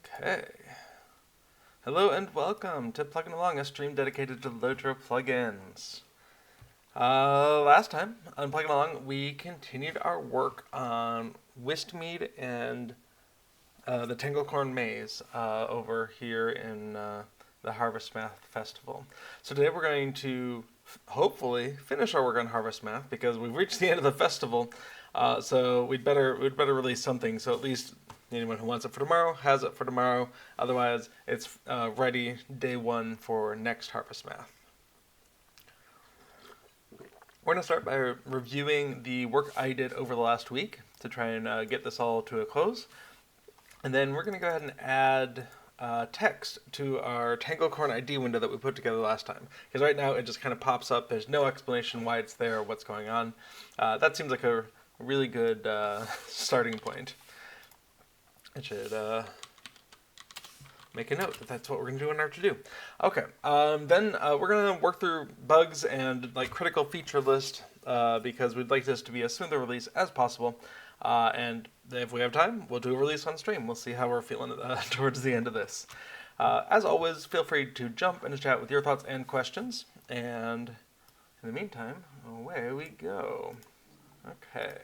Okay. Hello and welcome to Plugging Along, a stream dedicated to LOTRO plugins. Last time on Plugging Along, we continued our work on Wistmead and the Tanglecorn Maze over here in the Harvestmath Festival. So today we're going to hopefully finish our work on Harvestmath because we've reached the end of the festival. So we'd better release something. So at least anyone who wants it for tomorrow has it for tomorrow. Otherwise, it's ready day one for next Harvestmath. We're going to start by reviewing the work I did over the last week to try and get this all to a close. And then we're going to go ahead and add text to our Tanglecorn ID window that we put together last time. Because right now it just kind of pops up. There's no explanation why it's there or what's going on. That seems like a really good starting point. I should make a note that that's what we're going to do in our to-do. Okay, then we're going to work through bugs and like critical feature list because we'd like this to be a smoother release as possible. And if we have time, we'll do a release on stream. We'll see how we're feeling towards the end of this. As always, feel free to jump into chat with your thoughts and questions. And in the meantime, away we go. Okay.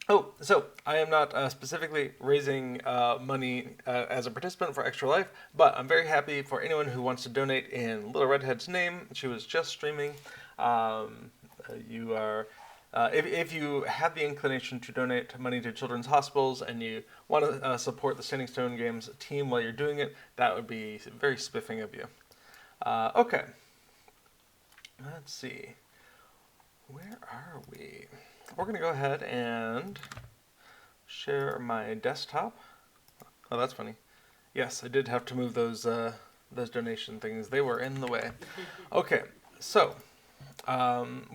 Oh, so I am not specifically raising money as a participant for Extra Life, but I'm very happy for anyone who wants to donate in Little Redhead's name. She was just streaming. You are, if you have the inclination to donate money to children's hospitals and you want to support the Standing Stone Games team while you're doing it, that would be very spiffing of you. Okay. Let's see. Where are we? We're going to go ahead and share my desktop. Oh, that's funny. Yes, I did have to move those donation things. They were in the way. Okay, so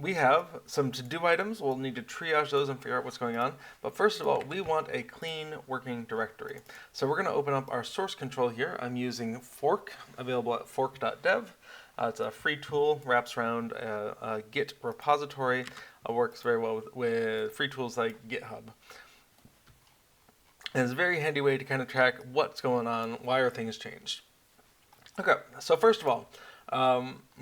we have some to-do items. We'll need to triage those and figure out what's going on. But first of all, we want a clean working directory. So we're going to open up our source control here. I'm using Fork, available at fork.dev. It's a free tool, wraps around a Git repository, works very well with free tools like GitHub. And it's a very handy way to kind of track what's going on, why are things changed. Okay, so first of all,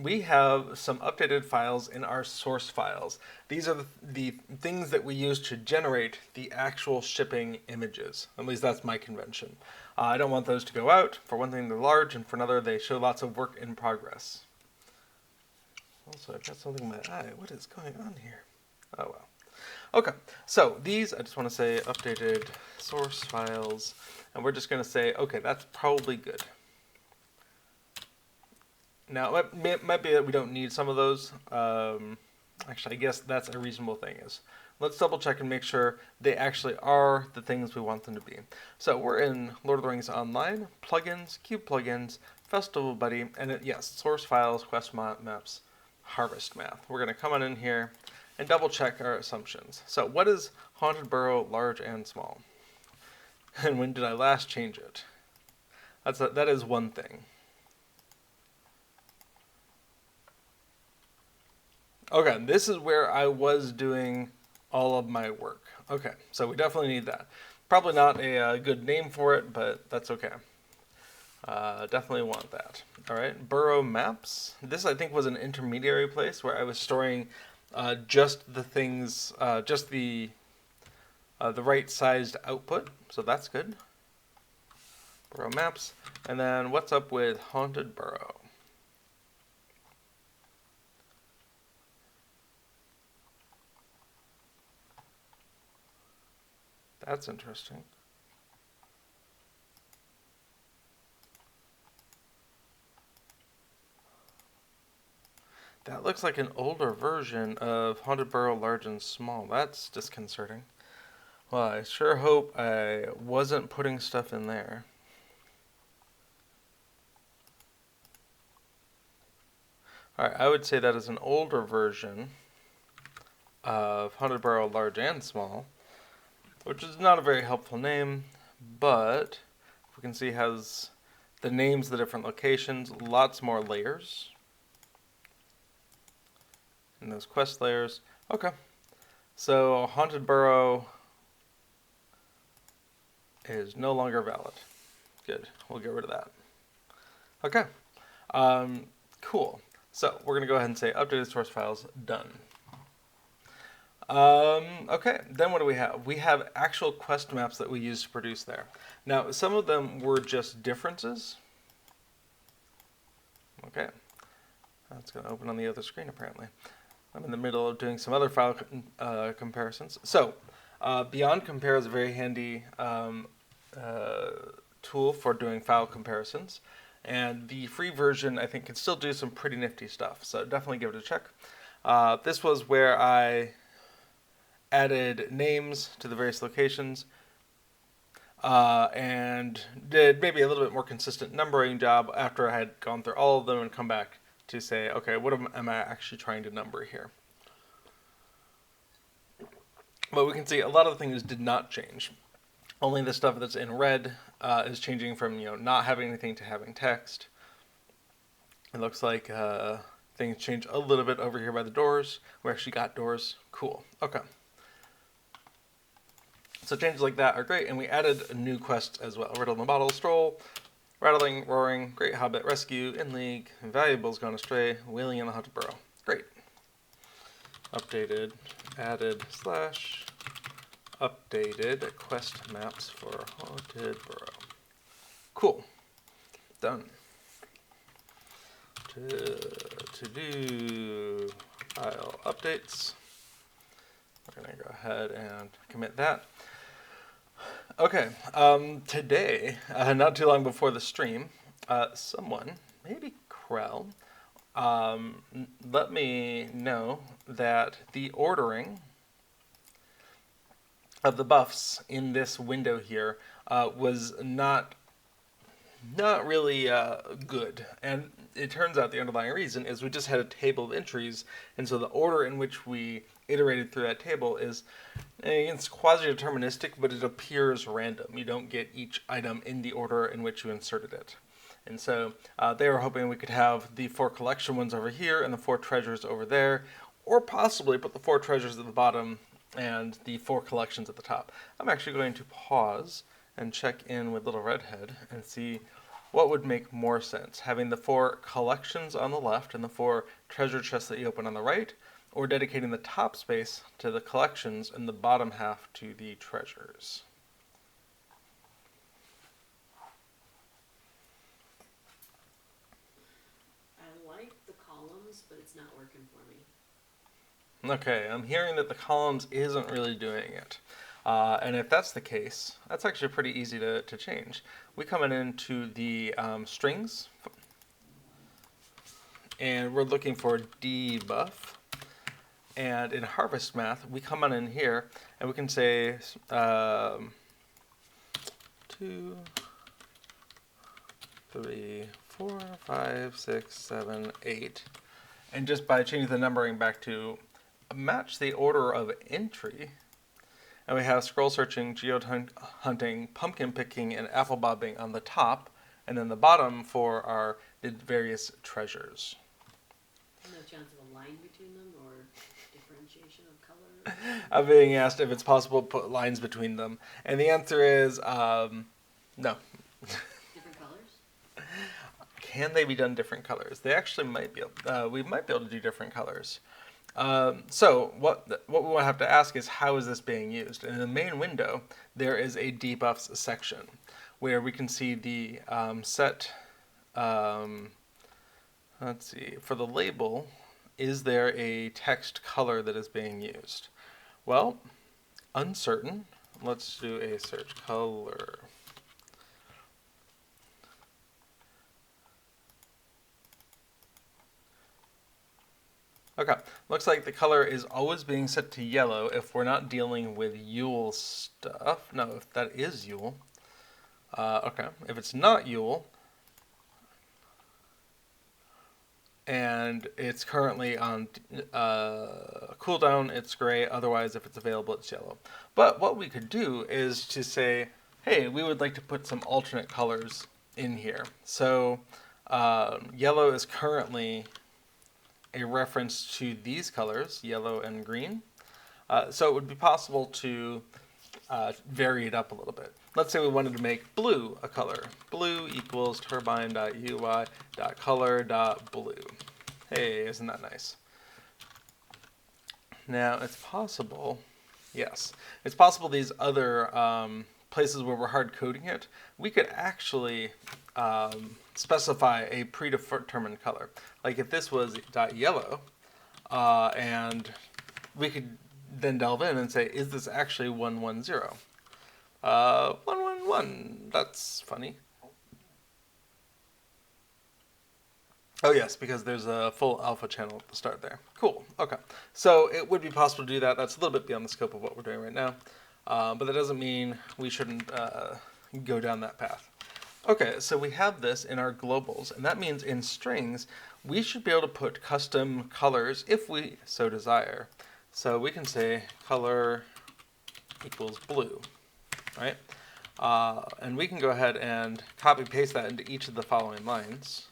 we have some updated files in our source files. These are the things that we use to generate the actual shipping images. At least that's my convention. I don't want those to go out. For one thing, they're large, and for another, they show lots of work in progress. Also, I've got something in my eye. What is going on here? Oh, well. Okay, so these, I just want to say updated source files, and we're just going to say, okay, that's probably good. Now, it might be that we don't need some of those. Actually, I guess that's a reasonable thing. Let's double check and make sure they actually are the things we want them to be. So we're in Lord of the Rings Online, plugins, Cube plugins, Festival Buddy, and yes, source files, quest maps, Harvestmath. We're going to come on in here and double check our assumptions. So what is Haunted Burrow large and small? And when did I last change it? That is one thing. Okay, this is where I was doing all of my work. Okay, so we definitely need that. Probably not a good name for it, but that's okay. Definitely want that. All right, Burrow Maps. This, I think, was an intermediary place where I was storing just the things, just the right-sized output. So that's good. Burrow Maps. And then what's up with Haunted Burrow? That's interesting. That looks like an older version of Haunted Burrow Large and Small. That's disconcerting. Well, I sure hope I wasn't putting stuff in there. Alright, I would say that is an older version of Haunted Burrow Large and Small, which is not a very helpful name, but we can see has the names of the different locations, lots more layers. And those quest layers. Okay. So Haunted Burrow is no longer valid. Good, we'll get rid of that. Okay, cool. So we're gonna go ahead and say updated source files done. Okay, then what do we have? We have actual quest maps that we use to produce there. Now, some of them were just differences. Okay, that's going to open on the other screen apparently. I'm in the middle of doing some other file comparisons. So, Beyond Compare is a very handy tool for doing file comparisons. And the free version, I think, can still do some pretty nifty stuff. So definitely give it a check. This was where I added names to the various locations and did maybe a little bit more consistent numbering job after I had gone through all of them and come back to say, okay, what am I actually trying to number here? But we can see a lot of the things did not change. Only the stuff that's in red is changing from not having anything to having text. It looks like things change a little bit over here by the doors. We actually got doors. Cool. Okay. So changes like that are great, and we added a new quest as well. Riddle in the Bottle, Stroll, Rattling, Roaring, Great Hobbit, Rescue, In League, Valuables Gone Astray, Wheeling in the Haunted Burrow. Great. Updated, added, / updated quest maps for Haunted Burrow. Cool. Done. To do file updates. We're going to go ahead and commit that. Okay, today, not too long before the stream, someone, maybe Krell, let me know that the ordering of the buffs in this window here was not really good. And it turns out the underlying reason is we just had a table of entries, and so the order in which we iterated through that table is, it's quasi-deterministic, but it appears random. You don't get each item in the order in which you inserted it. And so they were hoping we could have the 4 collection ones over here and the 4 treasures over there, or possibly put the 4 treasures at the bottom and the 4 collections at the top. I'm actually going to pause and check in with Little Redhead and see what would make more sense, having the 4 collections on the left and the 4 treasure chests that you open on the right, or dedicating the top space to the collections and the bottom half to the treasures. I like the columns, but it's not working for me. Okay, I'm hearing that the columns isn't really doing it. And if that's the case, that's actually pretty easy to change. We come into the strings, and we're looking for debuff. And in Harvestmath, we come on in here, and we can say 2, 3, 4, 5, 6, 7, 8. And just by changing the numbering back to match the order of entry, and we have scroll searching, geo-hunting, pumpkin picking, and apple bobbing on the top, and then the bottom for our the various treasures. No chance of a line between them or differentiation of color? I'm being asked if it's possible to put lines between them, and the answer is no. Different colors? Can they be done different colors? They actually might be. We might be able to do different colors. So what we will have to ask is, how is this being used? In the main window, there is a debuffs section where we can see the set. Let's see. For the label, is there a text color that is being used? Well, uncertain. Let's do a search color. Okay, looks like the color is always being set to yellow if we're not dealing with Yule stuff. No, if that is Yule. Okay, if it's not Yule, and it's currently on cooldown, it's gray. Otherwise, if it's available, it's yellow. But what we could do is to say, hey, we would like to put some alternate colors in here. So yellow is currently a reference to these colors, yellow and green. So it would be possible to vary it up a little bit. let's say we wanted to make blue a color. Blue equals turbine.ui.color.blue. Hey, isn't that nice? Now, it's possible, yes, it's possible these other places where we're hard coding it, we could actually specify a predetermined color. Like if this was .yellow, and we could then delve in and say, is this actually 110? 111, that's funny. Oh yes, because there's a full alpha channel at the start there. Cool, okay. So it would be possible to do that. That's a little bit beyond the scope of what we're doing right now. But that doesn't mean we shouldn't go down that path. Okay, so we have this in our globals, and that means in strings, we should be able to put custom colors if we so desire. So we can say color equals blue, right? And we can go ahead and copy paste that into each of the following lines.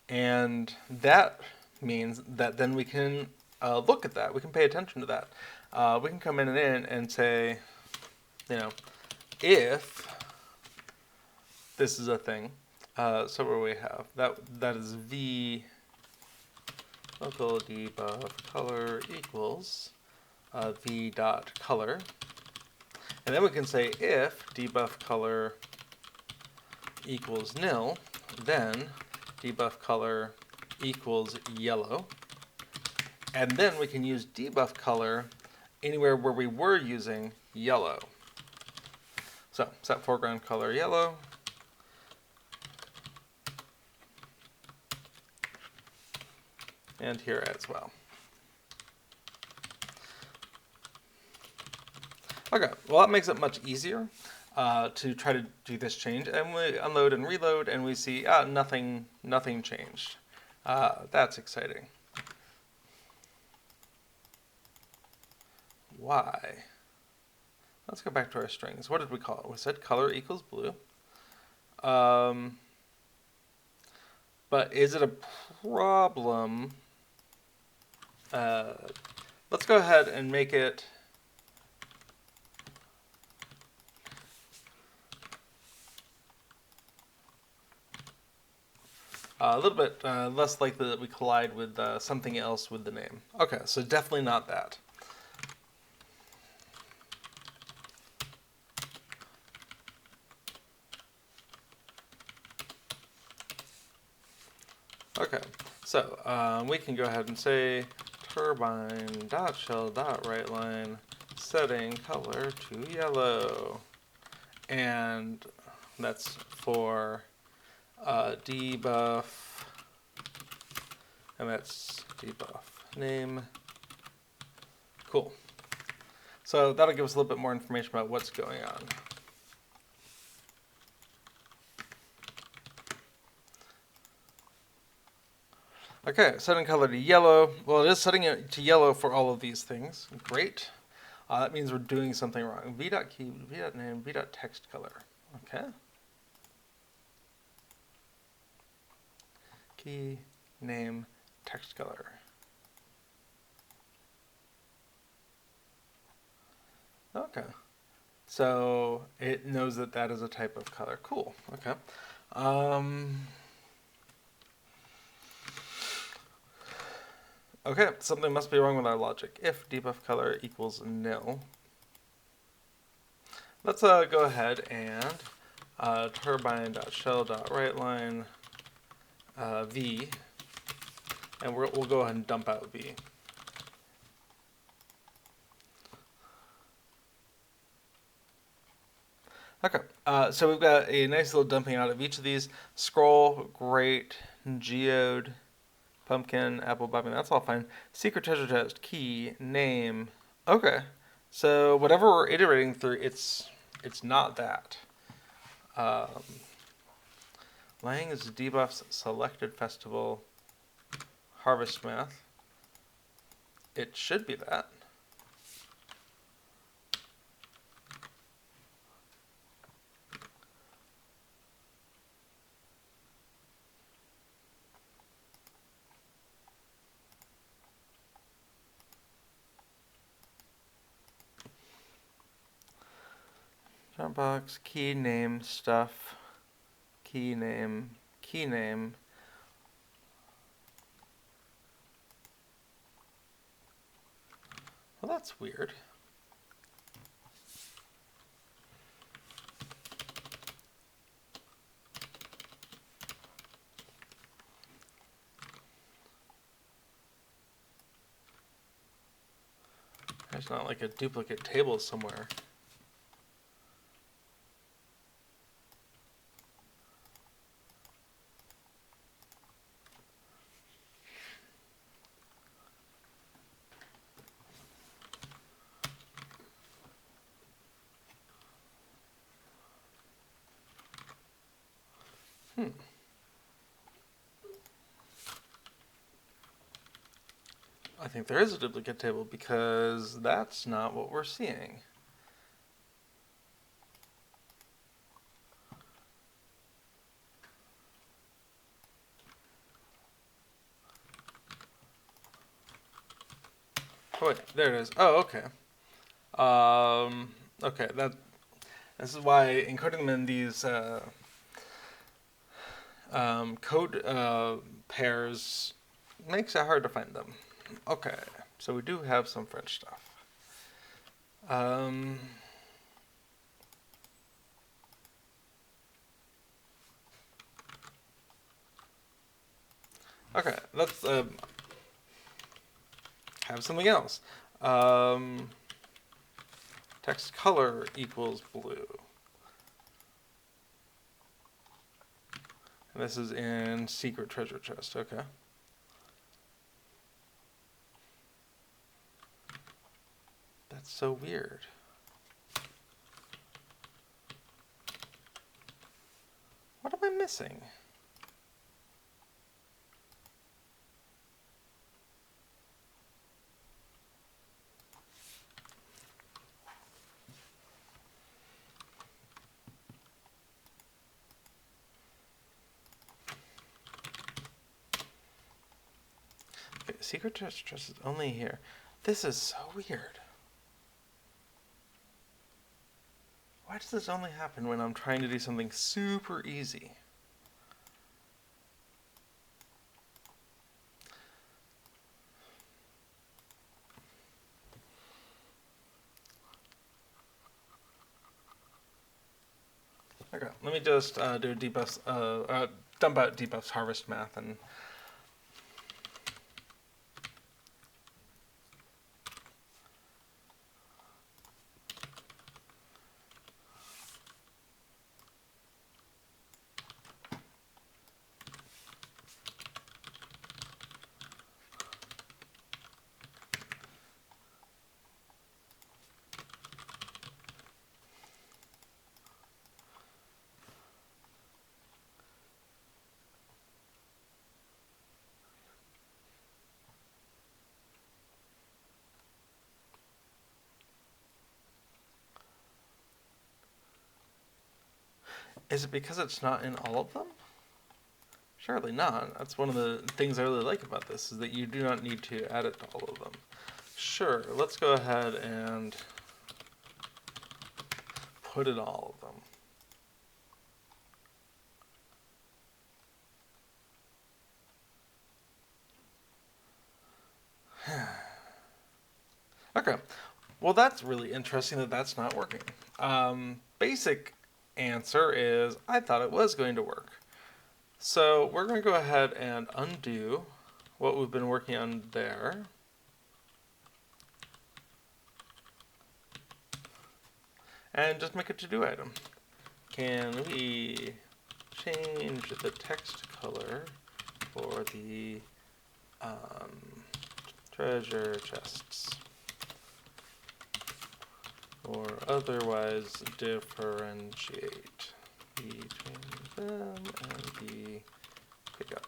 And that means that then we can look at that. We can pay attention to that. We can come in and say, you know, if this is a thing, so what do we have? That is v local debuff color equals v dot color, and then we can say if debuff color equals nil, then debuff color equals yellow, and then we can use debuff color anywhere where we were using yellow. So set foreground color yellow, and here as well. Okay, well that makes it much easier to try to do this change, and we unload and reload, and we see nothing changed. That's exciting. Why? Let's go back to our strings. What did we call it? We said color equals blue. But is it a problem? Let's go ahead and make it a little bit less likely that we collide with something else with the name. Okay, so definitely not that. Okay, so we can go ahead and say turbine.shell.writeLine setting color to yellow. And that's for debuff, and that's debuff name. Cool. So that'll give us a little bit more information about what's going on. Okay, setting color to yellow. Well, it is setting it to yellow for all of these things. Great. That means we're doing something wrong. v.key, v.name, v.text color. Okay. Key, name, text color. Okay. So it knows that that is a type of color. Cool. Okay. Okay, something must be wrong with our logic. If debuff color equals nil, let's go ahead and turbine.shell.writeLine v, and we'll go ahead and dump out v. Okay, so we've got a nice little dumping out of each of these. Scroll, great, geode, pumpkin, apple, bobbing, that's all fine. Secret treasure chest, key, name. Okay, so whatever we're iterating through, it's not that. Lang is debuffs, selected festival, Harvestmath. It should be that. Front box, key name, stuff, key name, key name. Well, that's weird. There's not like a duplicate table somewhere. I think there is a duplicate table because that's not what we're seeing. Oh wait, there it is. Oh, okay. Okay, this is why encoding them in these code pairs makes it hard to find them. Okay, so we do have some French stuff. Okay, let's have something else. Text color equals blue. And this is in secret treasure chest, okay. That's so weird. What am I missing? Okay, secret treasure chest is only here. This is so weird. Why does this only happen when I'm trying to do something super easy? Okay, let me just do a debuffs, dump out debuffs Harvestmath and is it because it's not in all of them? Surely not. That's one of the things I really like about this, is that you do not need to add it to all of them. Sure, let's go ahead and put in all of them. Okay, well that's really interesting that that's not working. Basic answer is I thought it was going to work. So we're going to go ahead and undo what we've been working on there. And just make a to-do item. Can we change the text color for the treasure chests? Or otherwise differentiate between them and the pickup.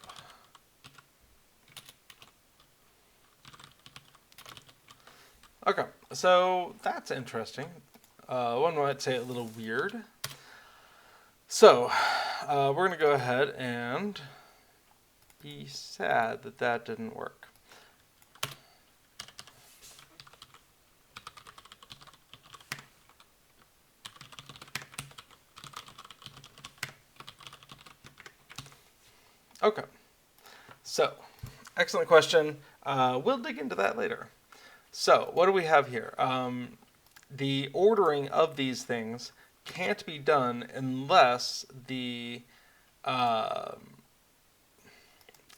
Okay, so that's interesting. One might say a little weird. So, we're going to go ahead and be sad that that didn't work. Okay. So, excellent question. We'll dig into that later. So, what do we have here? The ordering of these things can't be done unless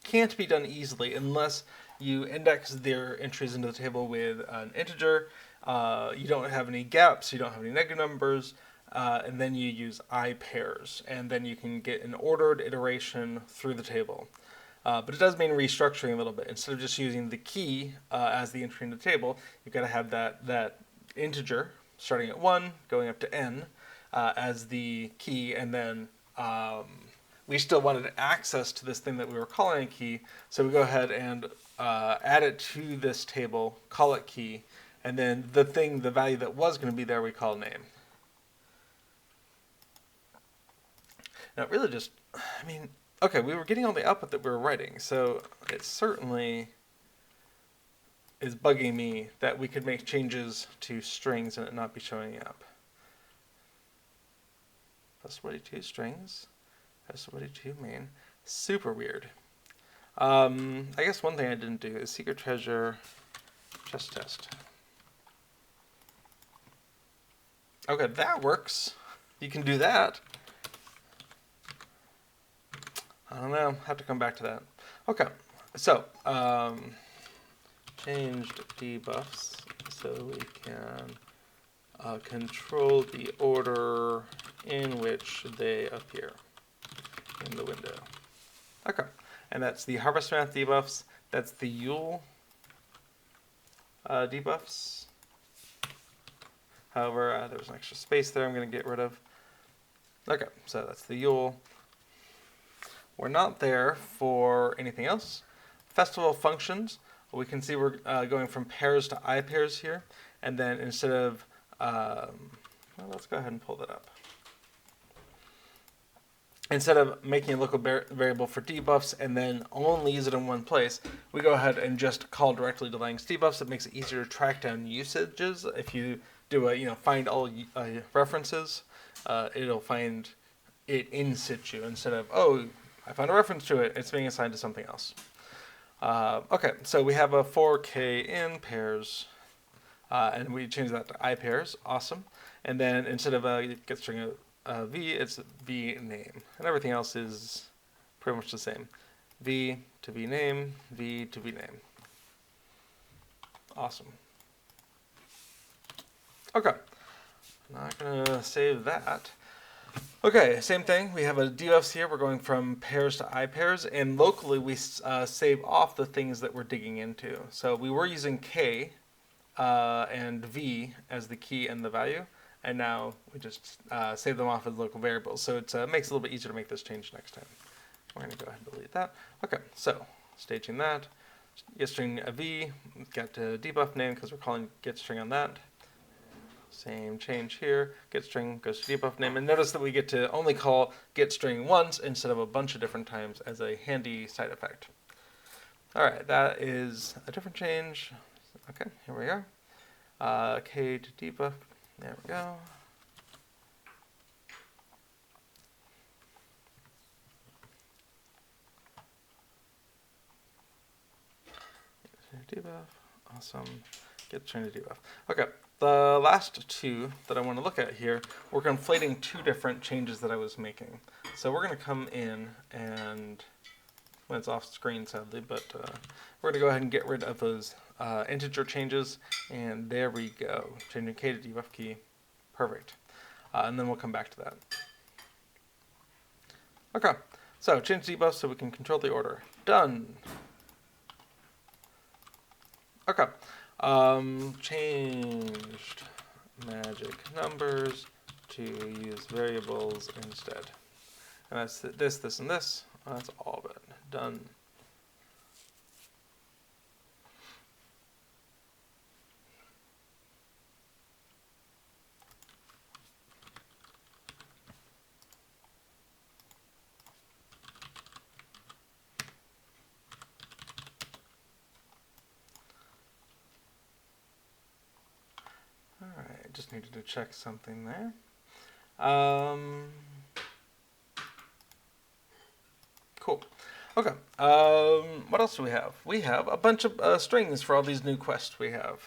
can't be done easily unless you index their entries into the table with an integer. You don't have any gaps, you don't have any negative numbers, and then you use I pairs, and then you can get an ordered iteration through the table. But it does mean restructuring a little bit. Instead of just using the key as the entry in the table, you've got to have that integer starting at 1, going up to n as the key, and then we still wanted access to this thing that we were calling a key, so we go ahead and add it to this table, call it key, and then the value that was going to be there, we call name. Now, it really just, I mean, okay, we were getting all the output that we were writing, so it certainly is bugging me that we could make changes to strings and it not be showing up. Plus 42 strings, plus 42 main. Super weird. I guess one thing I didn't do is secret treasure chest test. Okay, that works. You can do that. I don't know. Have to come back to that. Okay, so changed debuffs so we can control the order in which they appear in the window. Okay, and that's the Harvestmath debuffs. That's the Yule debuffs. However, there's an extra space there I'm going to get rid of. Okay, so that's the Yule. We're not there for anything else. Festival functions. We can see we're going from pairs to I pairs here. And then instead of, well, let's go ahead and pull that up. Instead of making a local variable for debuffs and then only use it in one place, we go ahead and just call directly to Lang's debuffs. It makes it easier to track down usages. If you do a, find all references, it'll find it in situ instead of, oh, I found a reference to it. It's being assigned to something else. Okay, so we have a 4K in pairs, and we change that to I pairs. Awesome. And then instead of get string v, it's v name, and everything else is pretty much the same. V to v name, v to v name. Awesome. Okay, I'm not gonna save that. Okay, same thing. We have a debuffs here. We're going from pairs to I pairs, and locally we save off the things that we're digging into. So we were using K and V as the key and the value, and now we just save them off as local variables. So it makes it a little bit easier to make this change next time. We're going to go ahead and delete that. Okay, so staging that. Get string V, get debuff name because we're calling get string on that. Same change here. Get string goes to debuff name, and notice that we get to only call get string once instead of a bunch of different times as a handy side effect. All right, that is a different change. Okay, here we go. K to debuff. There we go. Debuff. Awesome. Get string to debuff. Okay. The last two that I want to look at here, we're conflating two different changes that I was making. So we're going to come in and, well, it's off screen sadly, but we're going to go ahead and get rid of those integer changes, and there we go. Changing K to debuff key. Perfect. And then we'll come back to that. Okay, so change debuff so we can control the order. Done. Okay. Changed magic numbers to use variables instead. And that's this, this, and this. That's all of it. Done. Alright, just needed to check something there. Cool. Okay, what else do we have? We have a bunch of strings for all these new quests we have.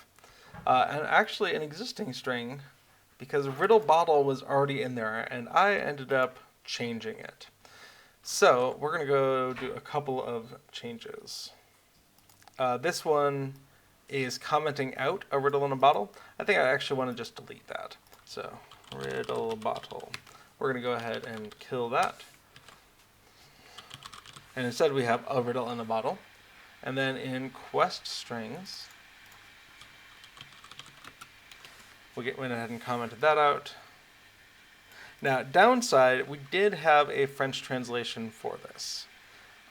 And actually an existing string, because Riddle Bottle was already in there, and I ended up changing it. So we're going to go do a couple of changes. This one is commenting out a riddle in a bottle. I think I actually want to just delete that. So riddle bottle. We're going to go ahead and kill that. And instead we have a riddle in a bottle. And then in quest strings, went ahead and commented that out. Now, downside, we did have a French translation for this.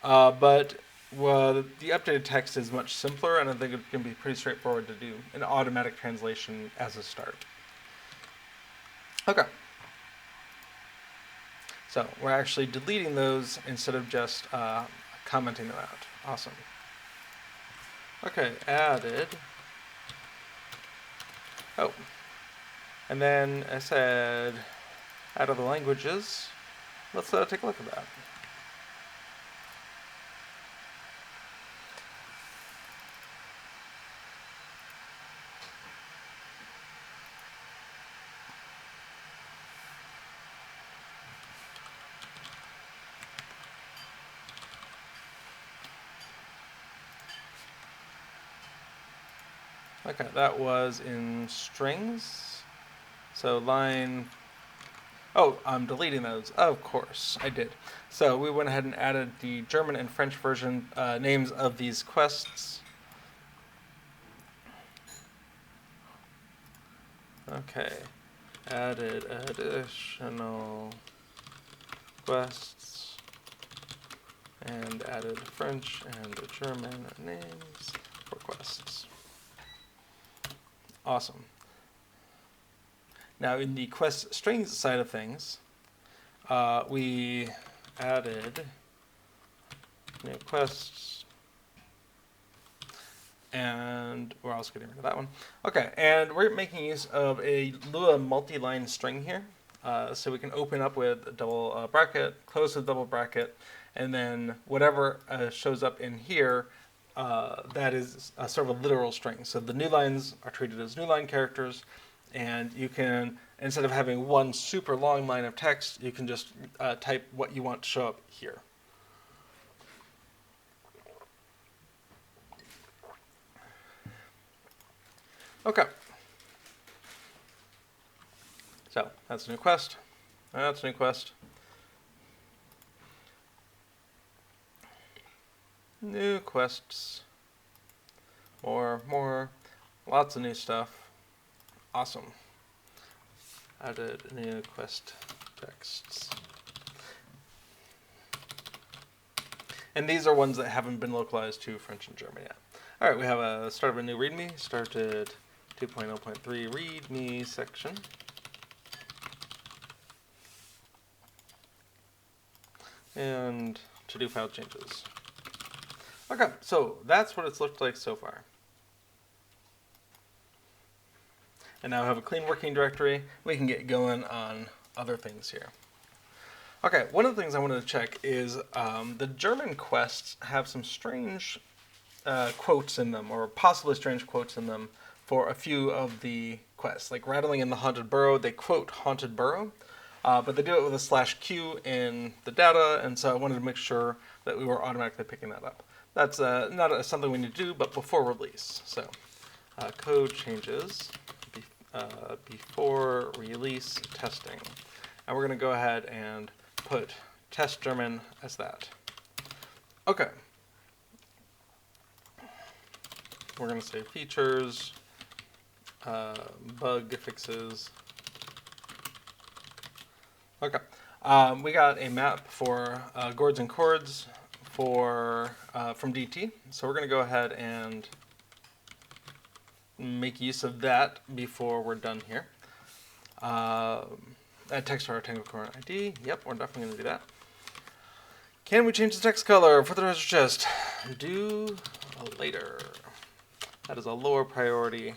But the updated text is much simpler, and I think it's going to be pretty straightforward to do an automatic translation as a start. Okay. So we're actually deleting those instead of just commenting them out. Awesome. Okay, added. Oh. And then I said, out of the languages, let's take a look at that. Okay, that was in strings. So line, oh, I'm deleting those. Of course, I did. So we went ahead and added the German and French version names of these quests. Okay, added additional quests and added French and German names for quests. Awesome. Now in the quest strings side of things, we added new quests, and we're also getting rid of that one. Okay, and we're making use of a Lua multi-line string here. So we can open up with a double bracket, close with double bracket, and then whatever shows up in here, that is sort of a literal string. So the new lines are treated as new line characters, and you can, instead of having one super long line of text, you can just type what you want to show up here. Okay. So that's a new quest. That's a new quest. New quests. More. Lots of new stuff. Awesome. Added new quest texts. And these are ones that haven't been localized to French and German yet. All right, we have a start of a new README. Started 2.0.3 README section. And to-do file changes. Okay, so that's what it's looked like so far. And now I have a clean working directory. We can get going on other things here. Okay, one of the things I wanted to check is the German quests have some strange quotes in them, or possibly strange quotes in them, for a few of the quests. Like Rattling in the Haunted Burrow, they quote Haunted Burrow, but they do it with a /q in the data, and so I wanted to make sure that we were automatically picking that up. That's not something we need to do, but before release. So code changes before release testing. And we're going to go ahead and put test German as that. Okay. We're going to say features, bug fixes. Okay. We got a map for gourds and chords from DT. So we're going to go ahead and make use of that before we're done here. Add text to our Tanglecorn ID. Yep, we're definitely going to do that. Can we change the text color for the treasure chest? Do later. That is a lower priority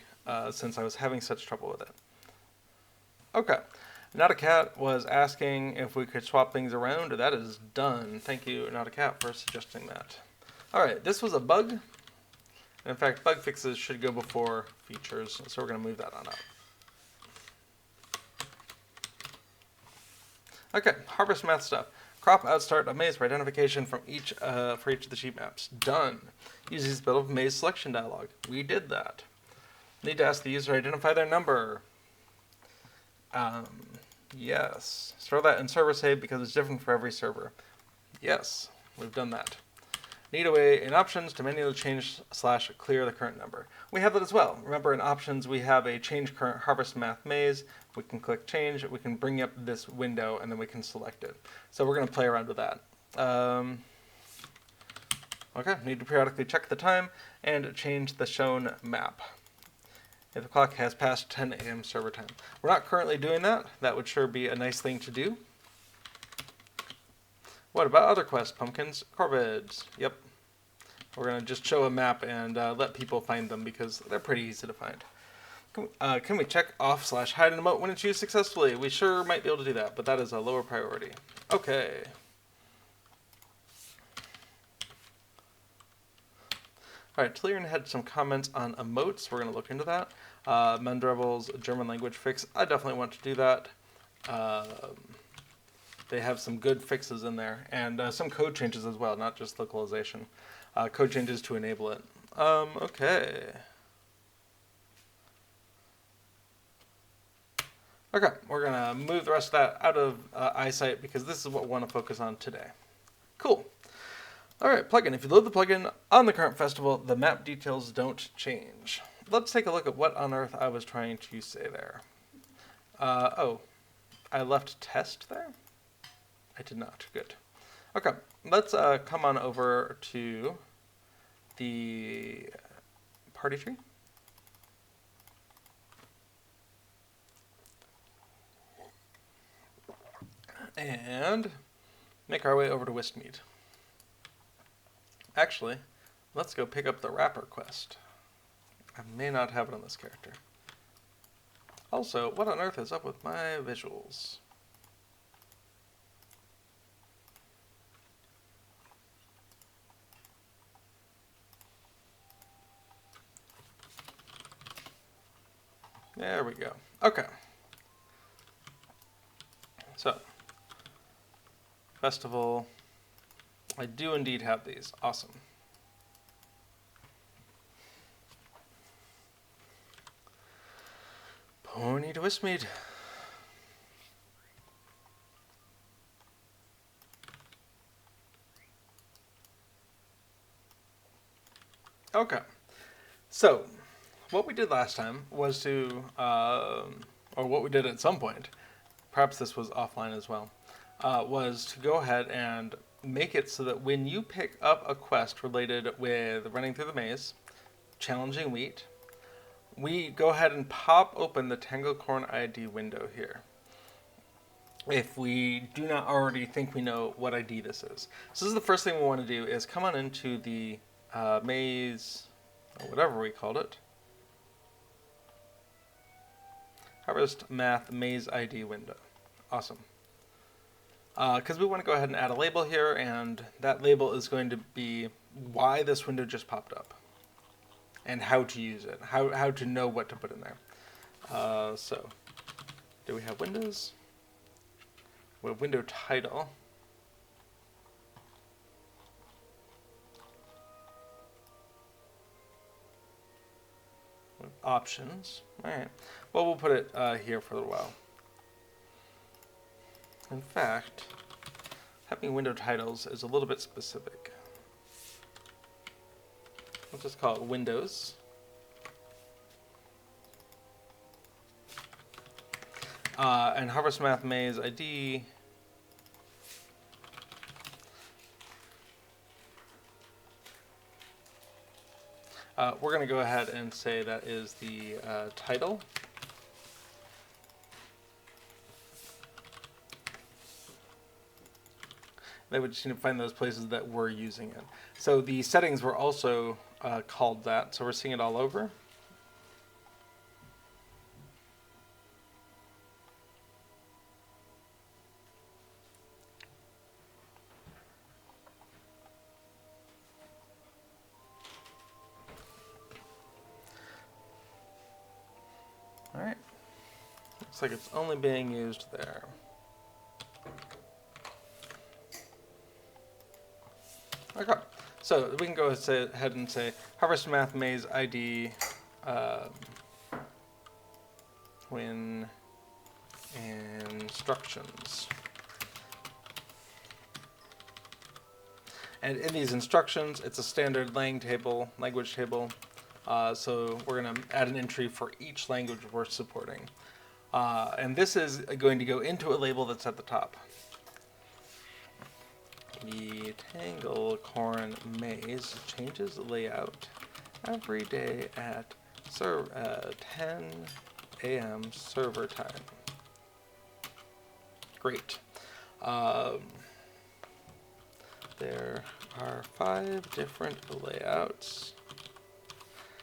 since I was having such trouble with it. Okay. Not a Cat was asking if we could swap things around. That is done. Thank you, Not a Cat, for suggesting that. All right, this was a bug. In fact, bug fixes should go before features, so we're going to move that on up. Okay, Harvestmath stuff. Crop outstart of maze for identification from each for each of the sheet maps. Done. Uses build of maze selection dialog. We did that. Need to ask the user to identify their number. Yes. Store that in server save because it's different for every server. Yes, we've done that. Need a way in options to manually change / clear the current number. We have that as well. Remember, in options we have a change current Harvestmath maze. We can click change. We can bring up this window and then we can select it. So we're going to play around with that. Okay, need to periodically check the time and change the shown map if the clock has passed 10 a.m. server time. We're not currently doing that. That would sure be a nice thing to do. What about other quests? Pumpkins, corvids. Yep. We're going to just show a map and let people find them because they're pretty easy to find. Can we check off / hide an emote when it's used successfully? We sure might be able to do that, but that is a lower priority. Okay. Alright, Telian had some comments on emotes. We're going to look into that. Mendrebel's German language fix. I definitely want to do that. They have some good fixes in there, and some code changes as well, not just localization. Code changes to enable it. Okay. Okay, we're going to move the rest of that out of eyesight because this is what we want to focus on today. Cool. Alright, plugin. If you load the plugin on the current festival, the map details don't change. Let's take a look at what on earth I was trying to say there. Oh, I left test there? I did not. Good. Okay, let's come on over to the party tree. And make our way over to Wistmead. Actually, let's go pick up the wrapper quest. I may not have it on this character. Also, what on earth is up with my visuals? There we go. Okay. So, festival. I do indeed have these. Awesome. Pony to Wistmead. Okay. So, what we did last time was to, or what we did at some point, perhaps this was offline as well, was to go ahead and make it so that when you pick up a quest related with running through the maze, challenging wheat, we go ahead and pop open the Tanglecorn ID window here. If we do not already think we know what ID this is. So this is the first thing we want to do is come on into the maze, or whatever we called it. Harvestmath maze ID window. Awesome. Because we want to go ahead and add a label here, and that label is going to be why this window just popped up and how to use it, how to know what to put in there. So, do we have windows? We have window title. We have options. All right. Well, we'll put it here for a little while. In fact, having window titles is a little bit specific. Let's just call it Windows. And Harvestmath Maze ID. We're going to go ahead and say that is the title. They would just need to find those places that we're using it. So the settings were also called that, so we're seeing it all over. Alright. Looks like it's only being used there. Okay. So we can go ahead and say Harvestmath maze ID when instructions. And in these instructions, it's a standard language table. So we're going to add an entry for each language we're supporting. And this is going to go into a label that's at the top. The Tanglecorn maze changes layout every day at 10 a.m. server time. Great. There are 5 different layouts.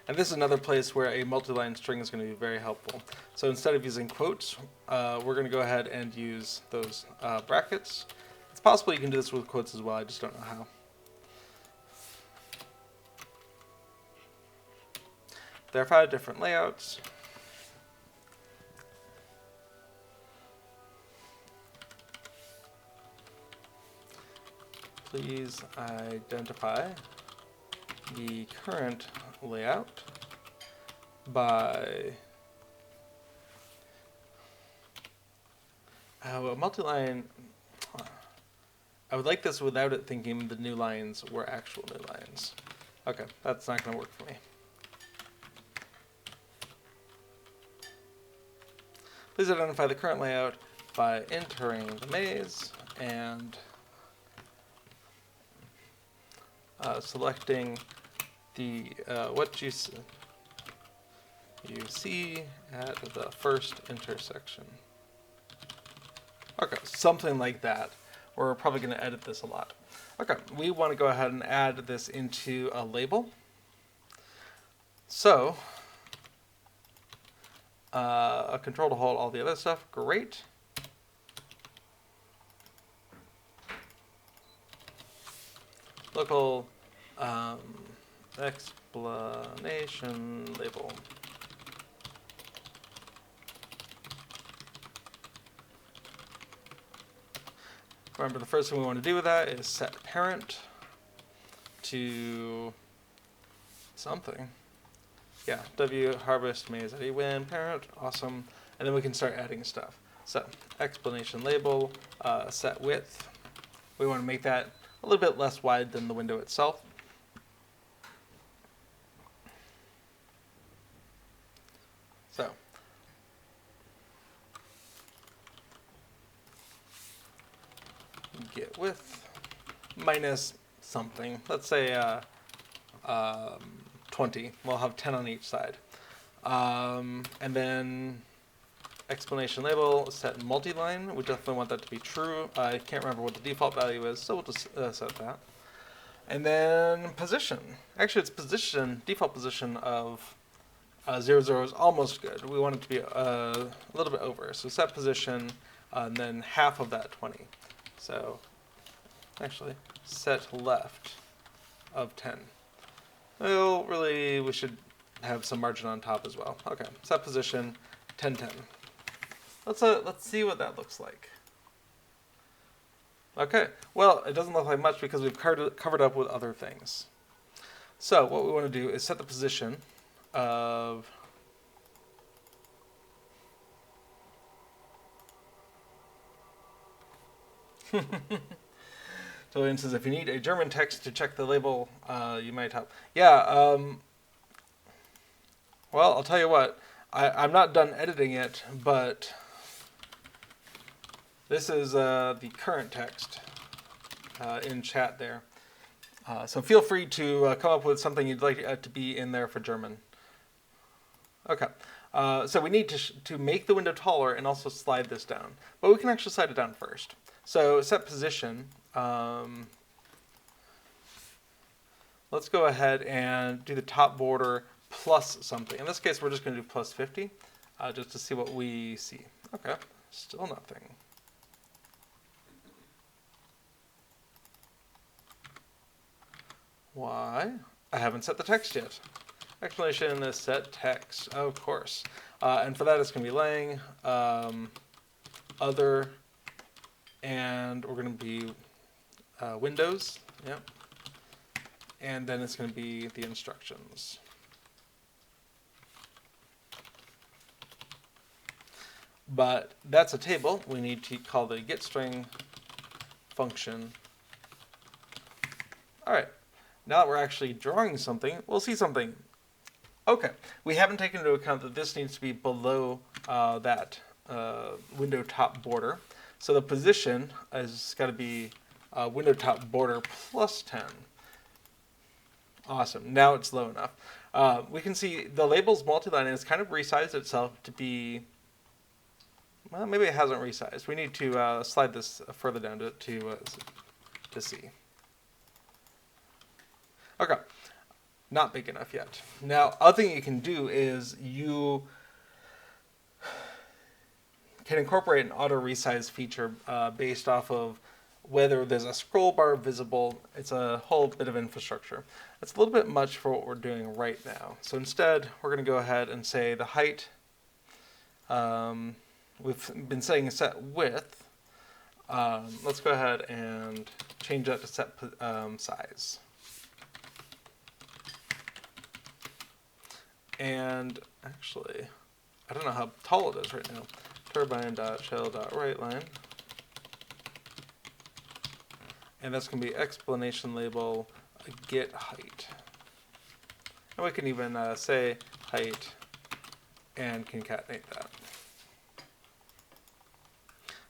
And this is another place where a multi-line string is going to be very helpful. So instead of using quotes, we're going to go ahead and use those brackets. It's possible you can do this with quotes as well, I just don't know how. There are 5 different layouts. Please identify the current layout by a multi-line. I would like this without it thinking the new lines were actual new lines. Okay, that's not going to work for me. Please identify the current layout by entering the maze and selecting the what you see at the first intersection. Okay, something like that. We're probably going to edit this a lot. Okay, we want to go ahead and add this into a label. So, a control to hold all the other stuff, great. Local explanation label. Remember, the first thing we want to do with that is set parent to something. Yeah, W harvest maze ID when parent, awesome. And then we can start adding stuff. So, explanation label, set width. We want to make that a little bit less wide than the window itself. So, get width minus something. Let's say 20. We'll have 10 on each side. And then explanation label, set multi-line. We definitely want that to be true. I can't remember what the default value is, so we'll just set that. And then position. Actually, it's position, default position of 0, 0 is almost good. We want it to be a little bit over. So set position, and then half of that 20. So actually, set left of 10. Well, really, we should have some margin on top as well. Okay, set position, 10, 10. Let's see what that looks like. Okay, well, it doesn't look like much because we've covered up with other things. So what we want to do is set the position of so it says if you need a German text to check the label, you might have. Yeah, well, I'll tell you what, I'm not done editing it, but this is the current text in chat there. So feel free to come up with something you'd like to be in there for German. Okay, so we need to make the window taller and also slide this down. But we can actually slide it down first. So set position. Let's go ahead and do the top border plus something. In this case, we're just going to do plus 50, just to see what we see. Okay, still nothing. Why? I haven't set the text yet. Explanation is set text, of course. And for that, it's going to be lang, other, and we're going to be Windows. Yep. And then it's going to be the instructions. But that's a table. We need to call the getString function. All right. Now that we're actually drawing something, we'll see something. Okay. We haven't taken into account that this needs to be below that window top border. So the position has got to be window top border plus 10. Awesome. Now it's low enough. We can see the label's multi-line and it's kind of resized itself to be, well, maybe it hasn't resized. We need to slide this further down to see. Okay. Not big enough yet. Now, other thing you can do is you can incorporate an auto resize feature based off of whether there's a scroll bar visible. It's a whole bit of infrastructure. It's a little bit much for what we're doing right now. So instead, we're going to go ahead and say the height. We've been setting a set width. Let's go ahead and change that to set size. And actually, I don't know how tall it is right now. Turbine.shell.writeLine. And that's going to be explanation label get height. And we can even say height and concatenate that.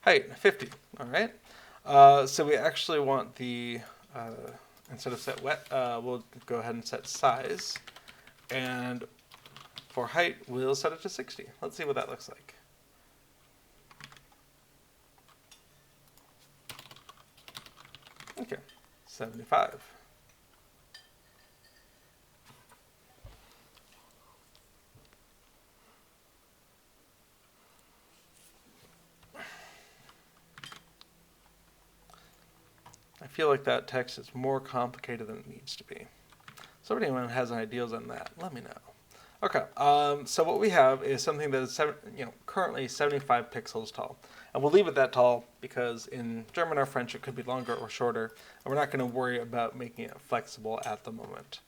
Height, 50. All right. So we actually want the, instead of set wet, we'll go ahead and set size. And for height, we'll set it to 60. Let's see what that looks like. Okay, 75. I feel like that text is more complicated than it needs to be. So if anyone has ideas on that, let me know. Okay, so what we have is something that is currently 75 pixels tall. And we'll leave it that tall because in German or French it could be longer or shorter, and we're not going to worry about making it flexible at the moment.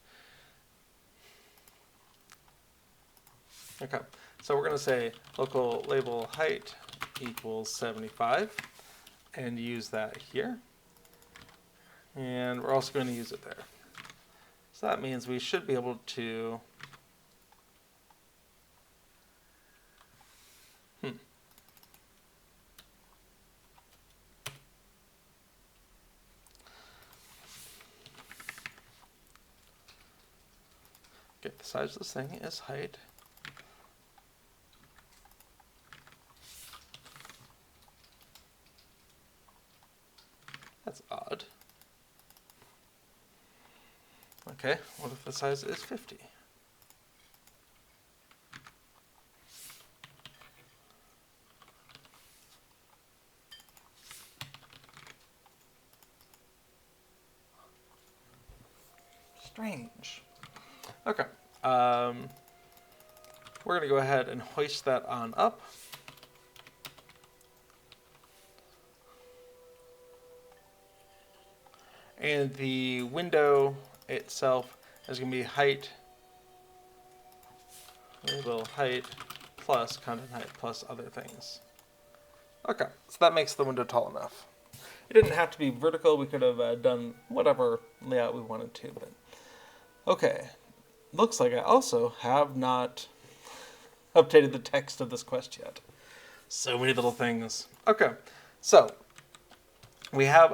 Okay, so we're going to say local label height equals 75 and use that here. And we're also going to use it there. So that means we should be able to get the size of this thing is height. That's odd. Okay, what if the size is 50? Strange. Okay, we're going to go ahead and hoist that on up. And the window itself is going to be height, label height plus content height plus other things. Okay, so that makes the window tall enough. It didn't have to be vertical. We could have done whatever layout we wanted to. But okay, looks like I also have not updated the text of this quest yet. So many little things. Okay, so we have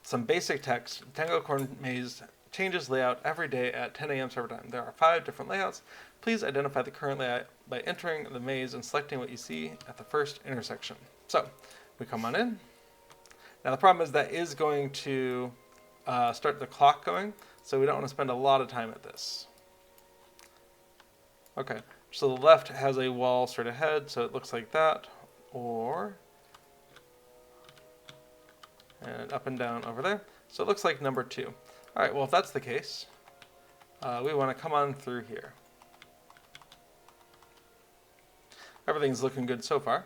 some basic text. Tanglecorn Maze changes layout every day at 10 a.m. server time. There are 5 different layouts. Please identify the current layout by entering the maze and selecting what you see at the first intersection. So we come on in. Now the problem is that is going to start the clock going, so we don't want to spend a lot of time at this. Okay, so the left has a wall straight ahead, so it looks like that, and up and down over there. So it looks like number 2. All right, well, if that's the case, we want to come on through here. everything's looking good so far.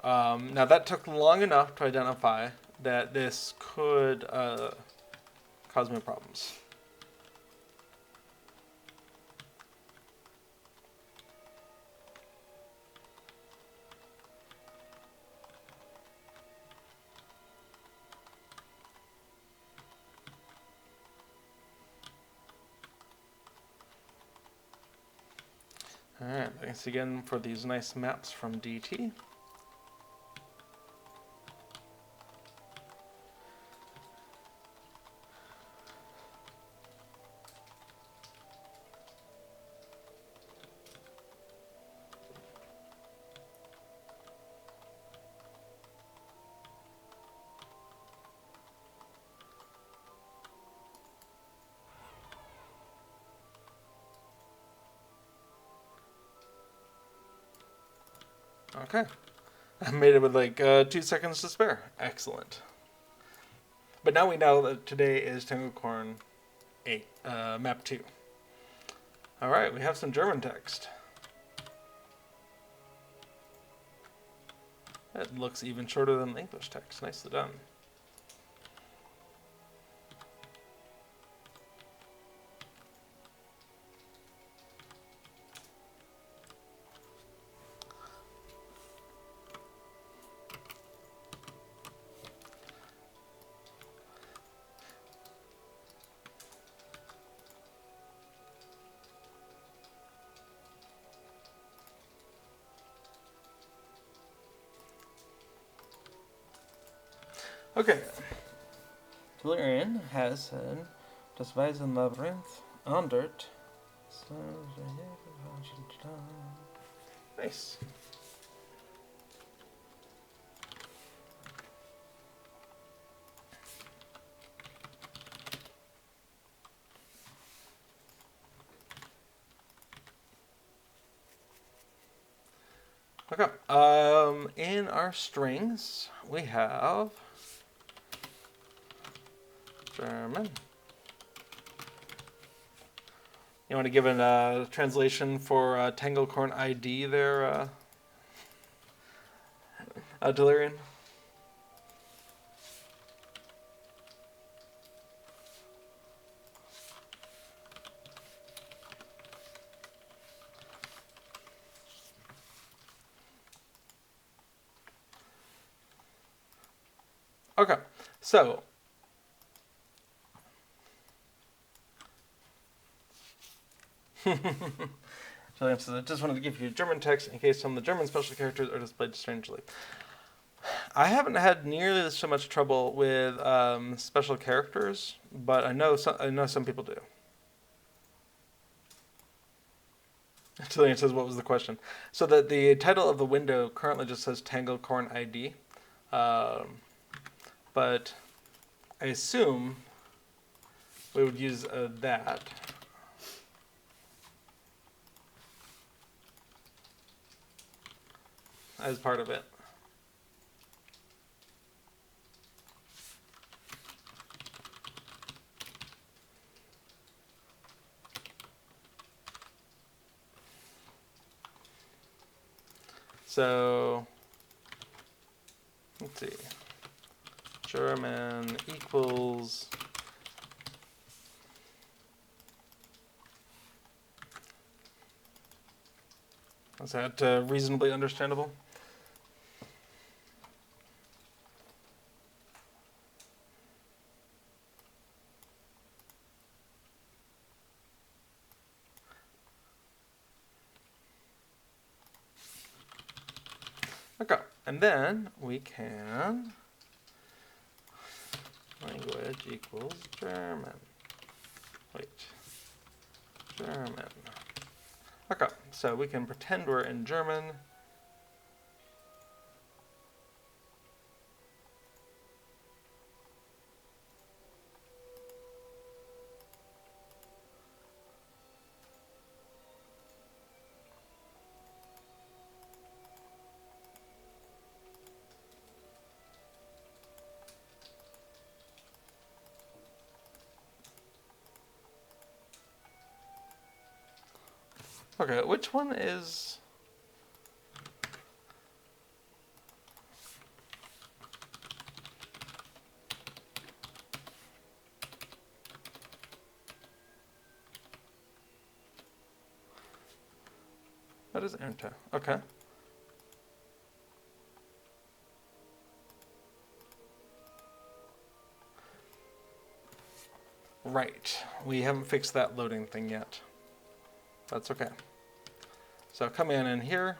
Now that took long enough to identify that this could cause me problems. Alright, thanks again for these nice maps from DT. Okay. I made it with like 2 seconds to spare. Excellent. But now we know that today is Tanglecorn 8, map 2. Alright, we have some German text. That looks even shorter than the English text. Nicely done. Okay. Delirian has said, das Weisen Labyrinth andert. Nice. Okay. In our strings, we have German. You want to give a translation for Tanglecorn ID there, Delirian? Okay, so Julian says, I just wanted to give you German text in case some of the German special characters are displayed strangely. I haven't had nearly so much trouble with special characters, but I know some people do. Julian says, what was the question? So that the title of the window currently just says Tanglecorn ID, but I assume we would use that. As part of it. So, let's see. German equals is that reasonably understandable? Okay, and then we can language equals German. Wait, German. Okay, so we can pretend we're in German. Okay, which one is What is enter? Okay. Right. We haven't fixed that loading thing yet. That's okay. So come in here.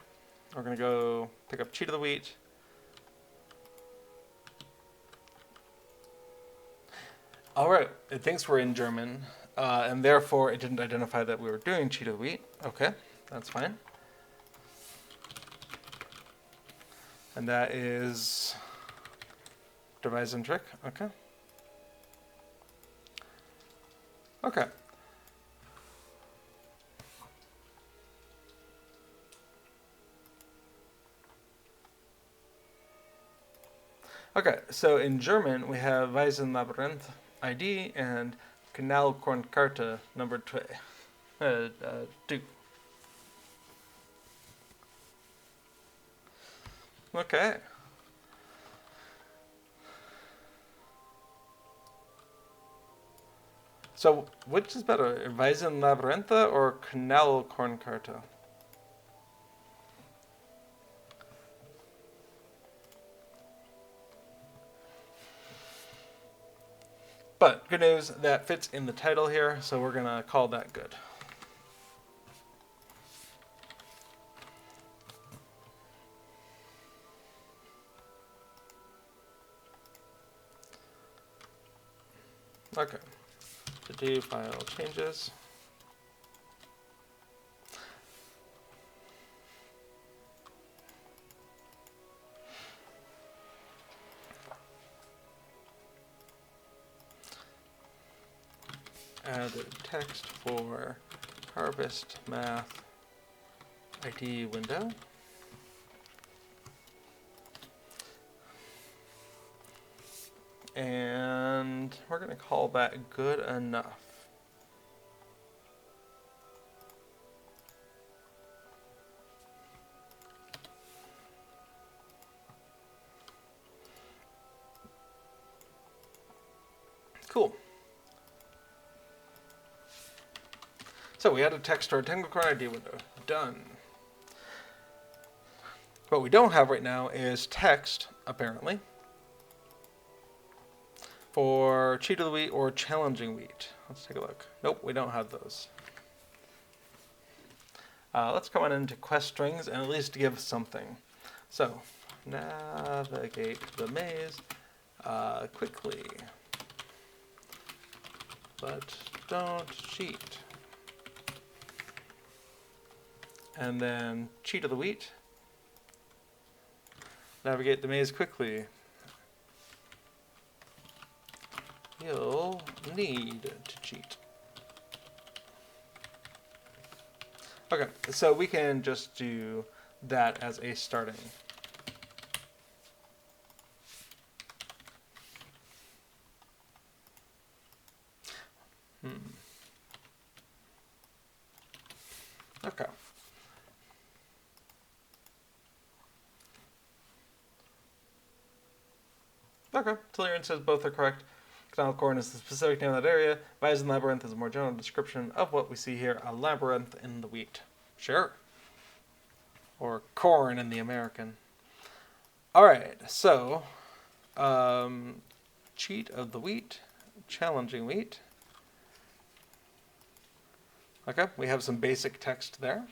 We're going to go pick up cheat of the wheat. All right. It thinks we're in German, and therefore it didn't identify that we were doing cheat of the wheat. Okay, that's fine. And that is devise and trick. Okay. Okay. Okay, so in German we have Weisenlabyrinth ID and Tanglecorn ID number 2. Okay. So which is better, Weisenlabyrinth or Tanglecorn ID? But good news, that fits in the title here, so we're going to call that good. Okay. To do file changes. Added text for Harvestmath ID window. And we're going to call that good enough. Cool. So we added text to our Tanglecorn ID window. Done. What we don't have right now is text, apparently, for cheat of the wheat or challenging wheat. Let's take a look. Nope, we don't have those. Let's come on into quest strings and at least give something. So, navigate the maze quickly, but don't cheat. And then cheat of the wheat. Navigate the maze quickly. You'll need to cheat. Okay, so we can just do that as a starting. Okay. Okay, Tellurian says both are correct. Tanglecorn is the specific name of that area. Weisenlabyrinth is a more general description of what we see here, a labyrinth in the wheat. Sure. Or corn in the American. Alright, so cheat of the wheat, challenging wheat. Okay, we have some basic text there.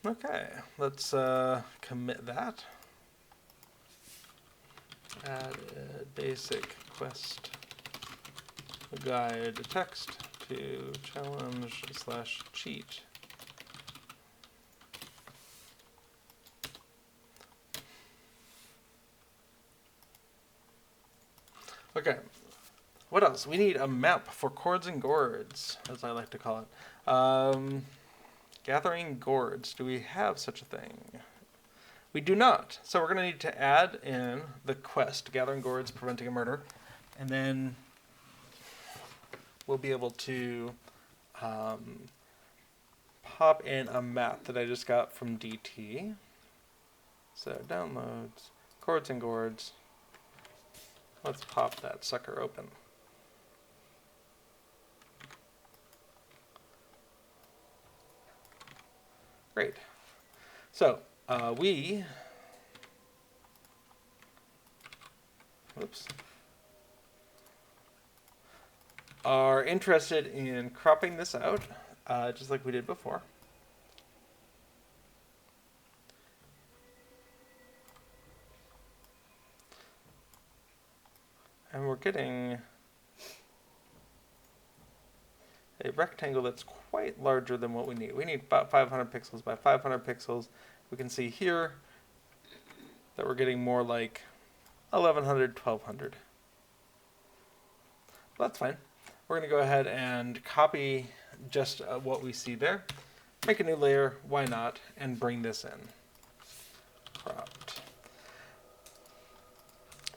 Okay, let's commit that. Add a basic quest guide text to challenge/cheat. Okay, what else? We need a map for chords and gourds, as I like to call it. Gathering gourds. Do we have such a thing? We do not. So we're going to need to add in the quest, Gathering Gourds, Preventing a Murder. And then we'll be able to pop in a map that I just got from DT. So downloads, chords and gourds. Let's pop that sucker open. Great. So we are interested in cropping this out, just like we did before. And we're getting a rectangle that's quite larger than what we need. We need about 500 pixels by 500 pixels. We can see here that we're getting more like 1100, 1200. Well, that's fine. We're going to go ahead and copy just what we see there, make a new layer, why not, and bring this in. Cropped.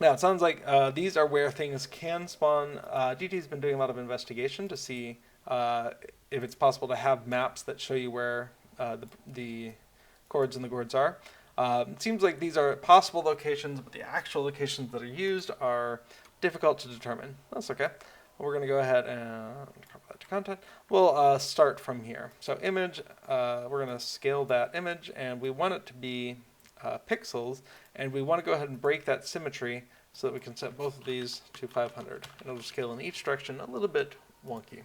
Now, it sounds like these are where things can spawn. DT's been doing a lot of investigation to see if it's possible to have maps that show you where the chords and the gourds are. It seems like these are possible locations, but the actual locations that are used are difficult to determine. That's okay. We're going to go ahead and crop that to content. We'll start from here. So image, we're going to scale that image, and we want it to be pixels, and we want to go ahead and break that symmetry so that we can set both of these to 500. It'll scale in each direction a little bit wonky.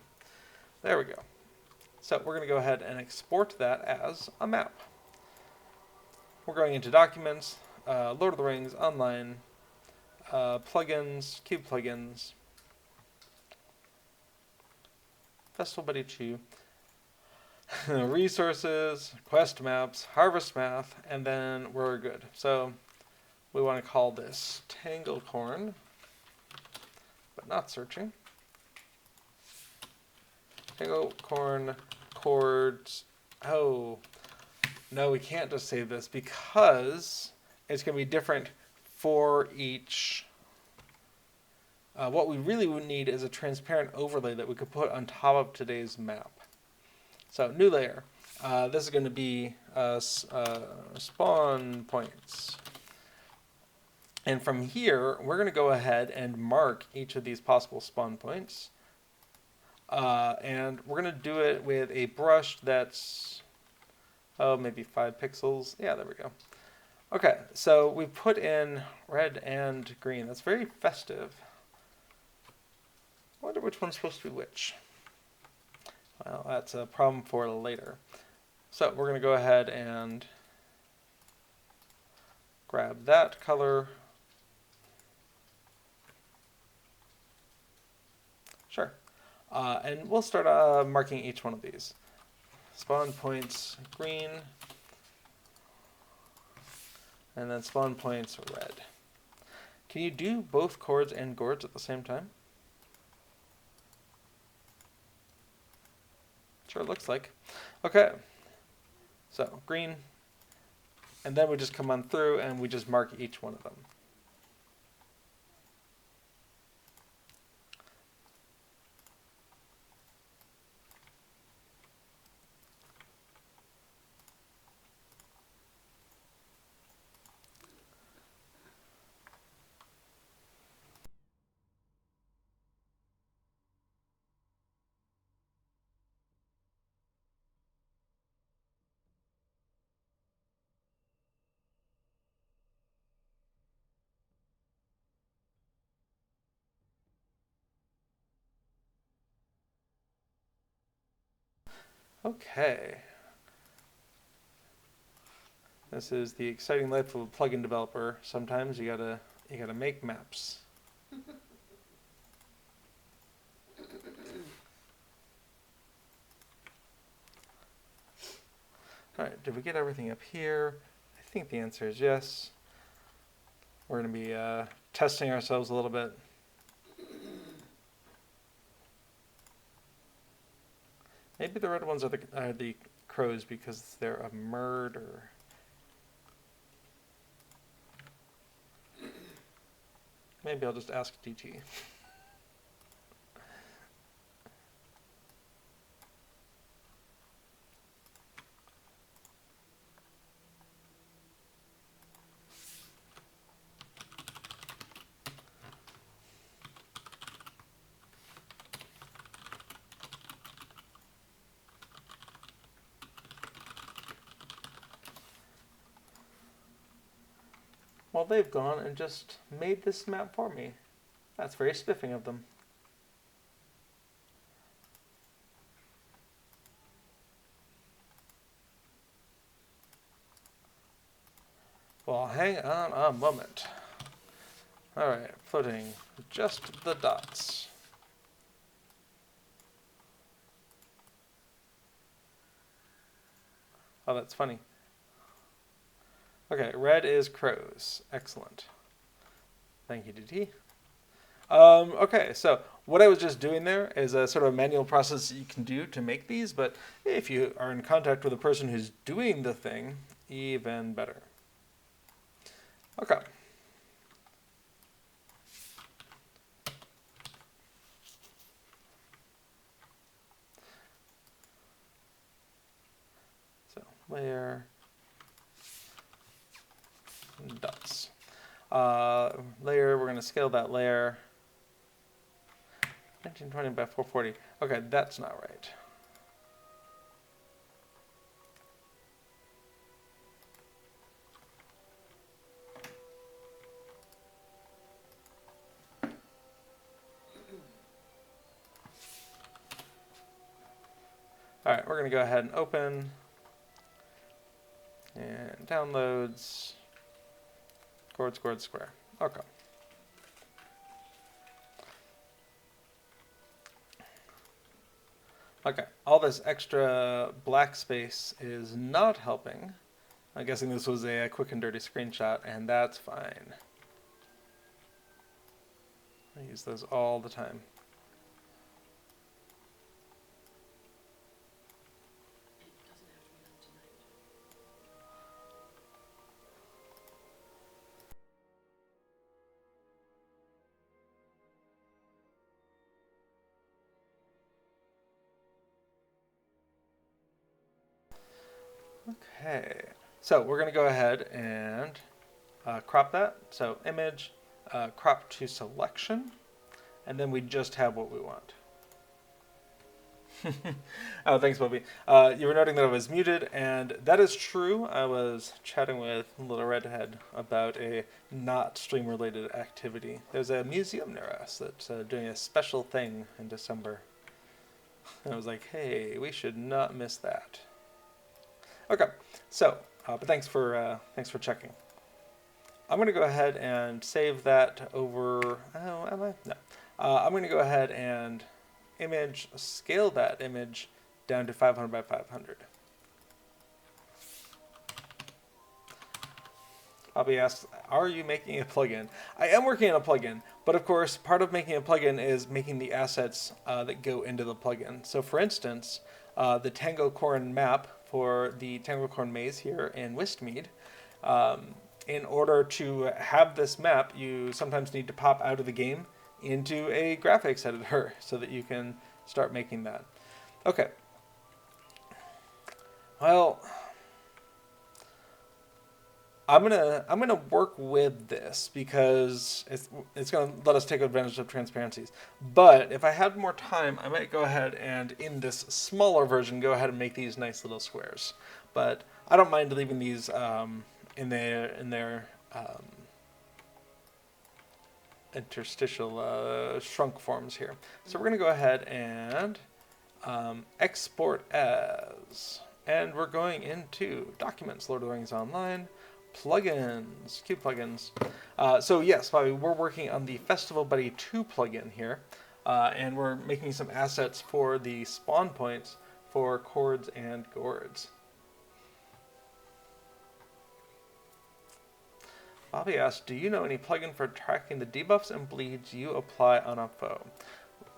There we go. So we're going to go ahead and export that as a map. We're going into Documents, Lord of the Rings, Online, Plugins, Cube Plugins, Festival Buddy 2, Resources, Quest Maps, Harvestmath, and then we're good. So we want to call this Tanglecorn, but not searching. Tanglecorn chords. Oh, no, we can't just save this because it's going to be different for each. What we really would need is a transparent overlay that we could put on top of today's map. So new layer. This is going to be spawn points. And from here, we're going to go ahead and mark each of these possible spawn points. And we're going to do it with a brush that's, maybe 5 pixels. Yeah, there we go. Okay, so we put in red and green. That's very festive. I wonder which one's supposed to be which. Well, that's a problem for later. So we're going to go ahead and grab that color. Sure. And we'll start marking each one of these. Spawn points green, and then spawn points red. Can you do both chords and gourds at the same time? Sure, looks like. Okay, so green, and then we just come on through and we just mark each one of them. Okay. This is the exciting life of a plugin developer. Sometimes you gotta make maps. All right, did we get everything up here? I think the answer is yes. We're gonna be testing ourselves a little bit. Maybe the red ones are the crows because they're a murder. Maybe I'll just ask DT. Well, they've gone and just made this map for me. That's very spiffing of them. Well, hang on a moment. Alright, floating just the dots. Oh, that's funny. Okay, red is crows. Excellent. Thank you, DT. Okay, so what I was just doing there is a sort of manual process that you can do to make these, but if you are in contact with a person who's doing the thing, even better. Okay. So, layer, dots. Layer, we're going to scale that layer. 1920 by 440. Okay, that's not right. All right, we're going to go ahead and open and downloads chord square. Okay. Okay, all this extra black space is not helping. I'm guessing this was a quick and dirty screenshot, and that's fine. I use those all the time. It doesn't have to be done tonight. Okay, so we're going to go ahead and crop that. So image, crop to selection, and then we just have what we want. Oh, thanks, Bobby. You were noting that I was muted, and that is true. I was chatting with Little Redhead about a not stream-related activity. There's a museum near us that's doing a special thing in December. And I was like, hey, we should not miss that. Okay, so, but thanks for checking. I'm going to go ahead and save that over. Oh, am I? No. I'm going to go ahead and image scale that image down to 500 by 500. Bobby asks, are you making a plugin? I am working on a plugin, but of course, part of making a plugin is making the assets that go into the plugin. So for instance, the Tanglecorn map for the Tanglecorn maze here in Westmead, in order to have this map, you sometimes need to pop out of the game into a graphics editor so that you can start making that. Okay. Well, I'm gonna work with this because it's gonna let us take advantage of transparencies. But if I had more time, I might go ahead and in this smaller version go ahead and make these nice little squares. But I don't mind leaving these in their interstitial shrunk forms here. So we're gonna go ahead and export as, and we're going into Documents, Lord of the Rings Online. Plugins, Cube plugins. So yes, Bobby, we're working on the Festival Buddy 2 plugin here, and we're making some assets for the spawn points for chords and gourds. Bobby asks, do you know any plugin for tracking the debuffs and bleeds you apply on a foe?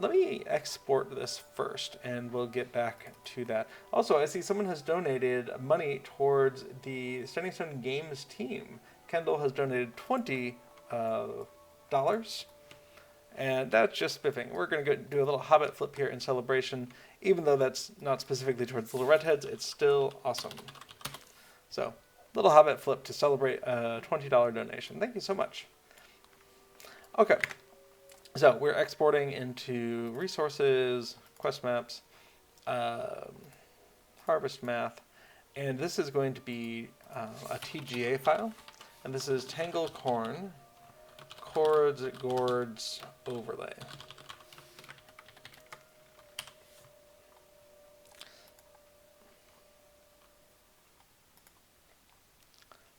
Let me export this first, and we'll get back to that. Also, I see someone has donated money towards the Standing Stone Games team. Kendall has donated $20, and that's just spiffing. We're going to go do a little Hobbit flip here in celebration. Even though that's not specifically towards Little Redheads, it's still awesome. So, little Hobbit flip to celebrate a $20 donation. Thank you so much. Okay. So we're exporting into resources, quest maps, Harvestmath, and this is going to be a TGA file. And this is Tanglecorn chords gourds overlay.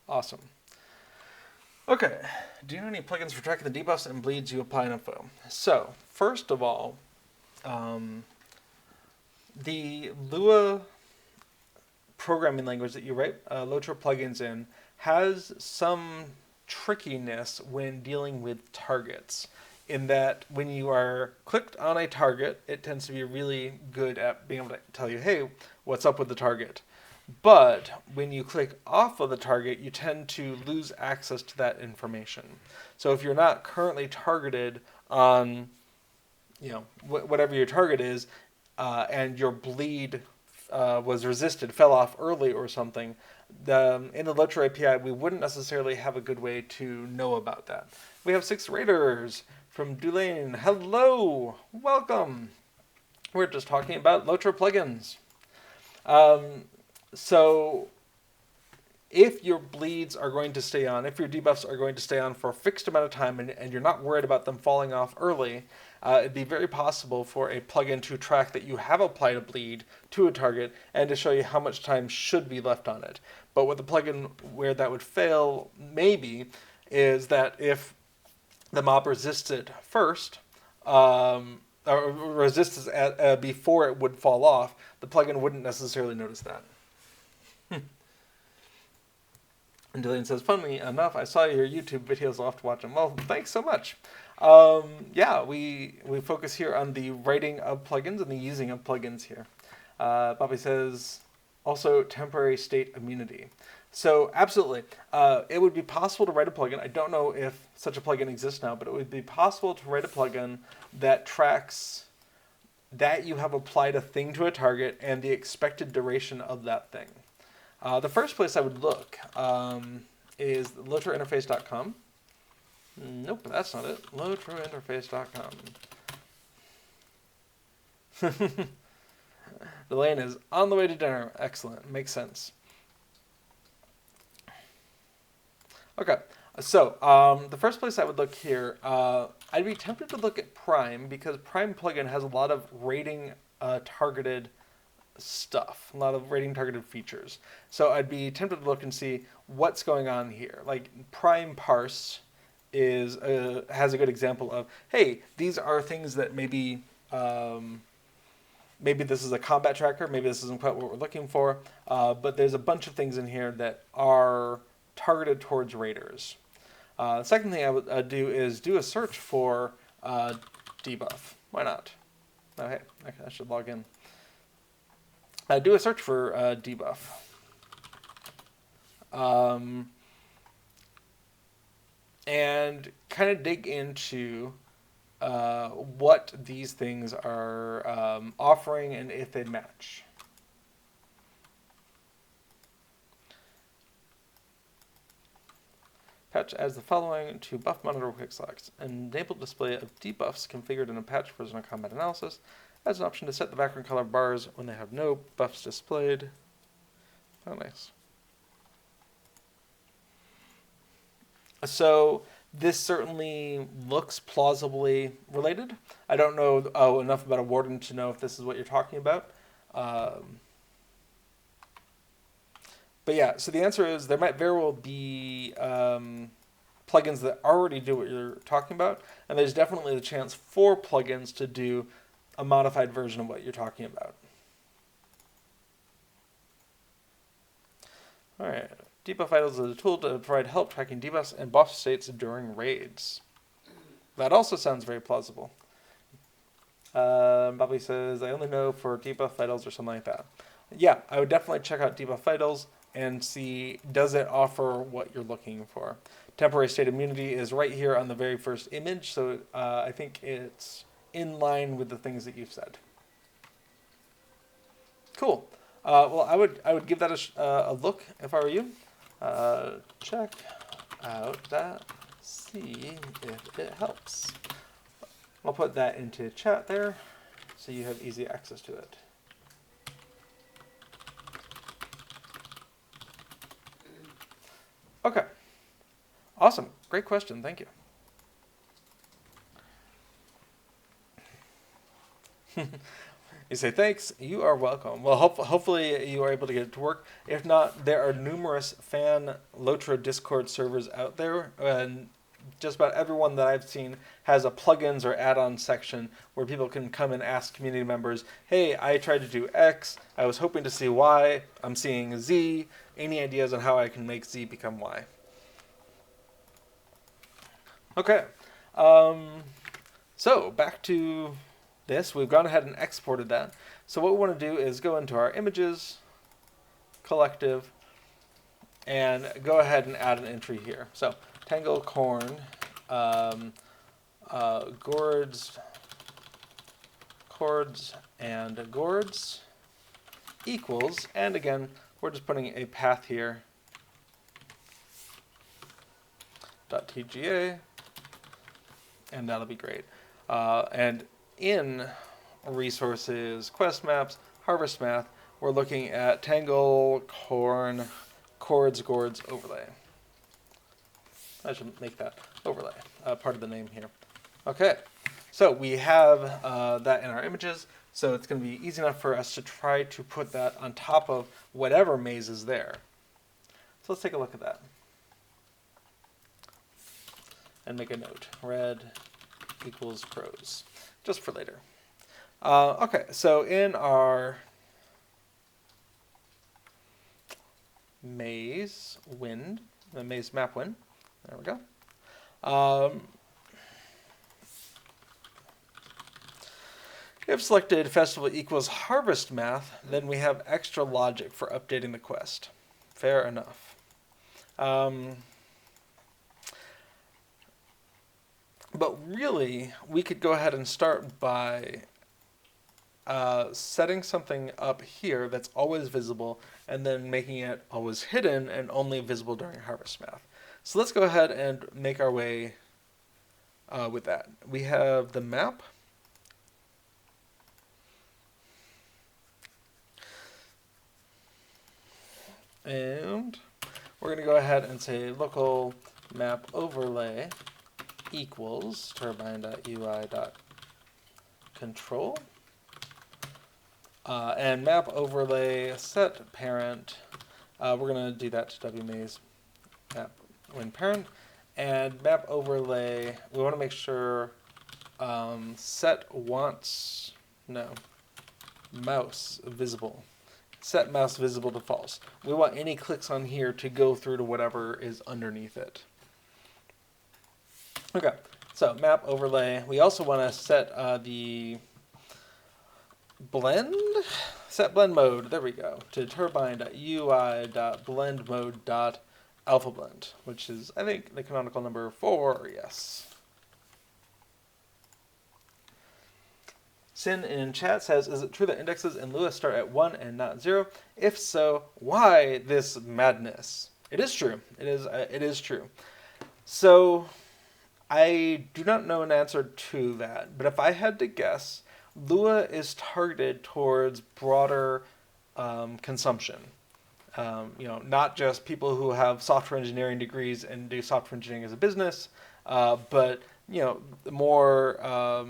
Awesome. Okay, do you know any plugins for tracking the debuffs and bleeds you apply in info? So, first of all, the Lua programming language that you write LOTRO plugins in has some trickiness when dealing with targets, in that when you are clicked on a target, it tends to be really good at being able to tell you, hey, what's up with the target? But when you click off of the target, you tend to lose access to that information. So if you're not currently targeted on, whatever your target is, and your bleed was resisted, fell off early or something, in the LOTRO API, we wouldn't necessarily have a good way to know about that. We have 6 raiders from Dulane. Hello, welcome. We're just talking about LOTRO plugins. So if your bleeds are going to stay on, if your debuffs are going to stay on for a fixed amount of time and you're not worried about them falling off early, it'd be very possible for a plugin to track that you have applied a bleed to a target and to show you how much time should be left on it. But with the plugin where that would fail, maybe, is that if the mob resists it first, or resists before it would fall off, the plugin wouldn't necessarily notice that. And Dillian says, funnily enough, I saw your YouTube videos. I'll have to watch them. Well, thanks so much. Yeah, we focus here on the writing of plugins and the using of plugins here. Bobby says, also temporary state immunity. So absolutely, it would be possible to write a plugin. I don't know if such a plugin exists now, but it would be possible to write a plugin that tracks that you have applied a thing to a target and the expected duration of that thing. The first place I would look is LOTROinterface.com. Nope, that's not it. LOTROinterface.com. The lane is on the way to dinner. Excellent. Makes sense. Okay, so the first place I would look here, I'd be tempted to look at Prime, because Prime plugin has a lot of rating targeted stuff, a lot of rating targeted features. So I'd be tempted to look and see what's going on here. Like Prime Parse is has a good example of, hey, these are things that maybe maybe this is a combat tracker, maybe this isn't quite what we're looking for, but there's a bunch of things in here that are targeted towards raiders. The second thing I would do is do a search for debuff. Why not? Oh, hey, I should log in. Do a search for debuff. And kind of dig into what these things are offering and if they match. Patch adds the following to buff monitor quick selects. Enable display of debuffs configured in a patch version of combat analysis. Adds an option to set the background color bars when they have no buffs displayed. Oh, nice. So this certainly looks plausibly related. I don't know enough about a warden to know if this is what you're talking about. But yeah, so the answer is there might very well be plugins that already do what you're talking about, and there's definitely the chance for plugins to do a modified version of what you're talking about. All right, debuff vitals is a tool to provide help tracking debuffs and buff states during raids. That also sounds very plausible. Bobby says, I only know for debuff vitals or something like that. Yeah, I would definitely check out debuff vitals and see, does it offer what you're looking for? Temporary state immunity is right here on the very first image, so I think it's in line with the things that you've said. Cool. Well, I would give that a look if I were you. Check out that, see if it helps. I'll put that into chat there so you have easy access to it. Okay. Awesome. Great question. Thank you. You say, thanks, you are welcome. Well, hopefully you are able to get it to work. If not, there are numerous fan LOTRO Discord servers out there, and just about everyone that I've seen has a plugins or add-on section where people can come and ask community members, hey, I tried to do X, I was hoping to see Y, I'm seeing Z, any ideas on how I can make Z become Y? Okay, so back to this. We've gone ahead and exported that. So what we want to do is go into our images, collective, and go ahead and add an entry here. So Tanglecorn, gourds, chords, and gourds equals, and again, we're just putting a path here, .tga, and that'll be great. And in resources, quest maps, Harvestmath, we're looking at Tanglecorn chords, gourds overlay. I should make that overlay part of the name here. Okay, so we have that in our images, so it's going to be easy enough for us to try to put that on top of whatever maze is there. So let's take a look at that. And make a note. Red equals crows. Just for later. Okay, so in our maze wind, the maze map wind, there we go. If selected festival equals Harvestmath, then we have extra logic for updating the quest. Fair enough. But really, we could go ahead and start by setting something up here that's always visible and then making it always hidden and only visible during Harvestmath. So let's go ahead and make our way with that. We have the map. And we're going to go ahead and say local map overlay equals turbine.ui.control. And map overlay set parent. We're going to do that to wmaze map when parent. And map overlay, we want to make sure set wants, no, mouse visible. Set mouse visible to false. We want any clicks on here to go through to whatever is underneath it. Okay, so map overlay. We also want to set the blend, set blend mode, there we go, to turbine.ui.blendmode.alphablend, which is, I think, the canonical number 4, yes. Sin in chat says, is it true that indexes in Lua start at 1 and not 0? If so, why this madness? It is true. It is true. So I do not know an answer to that, but if I had to guess, Lua is targeted towards broader consumption. Not just people who have software engineering degrees and do software engineering as a business, but more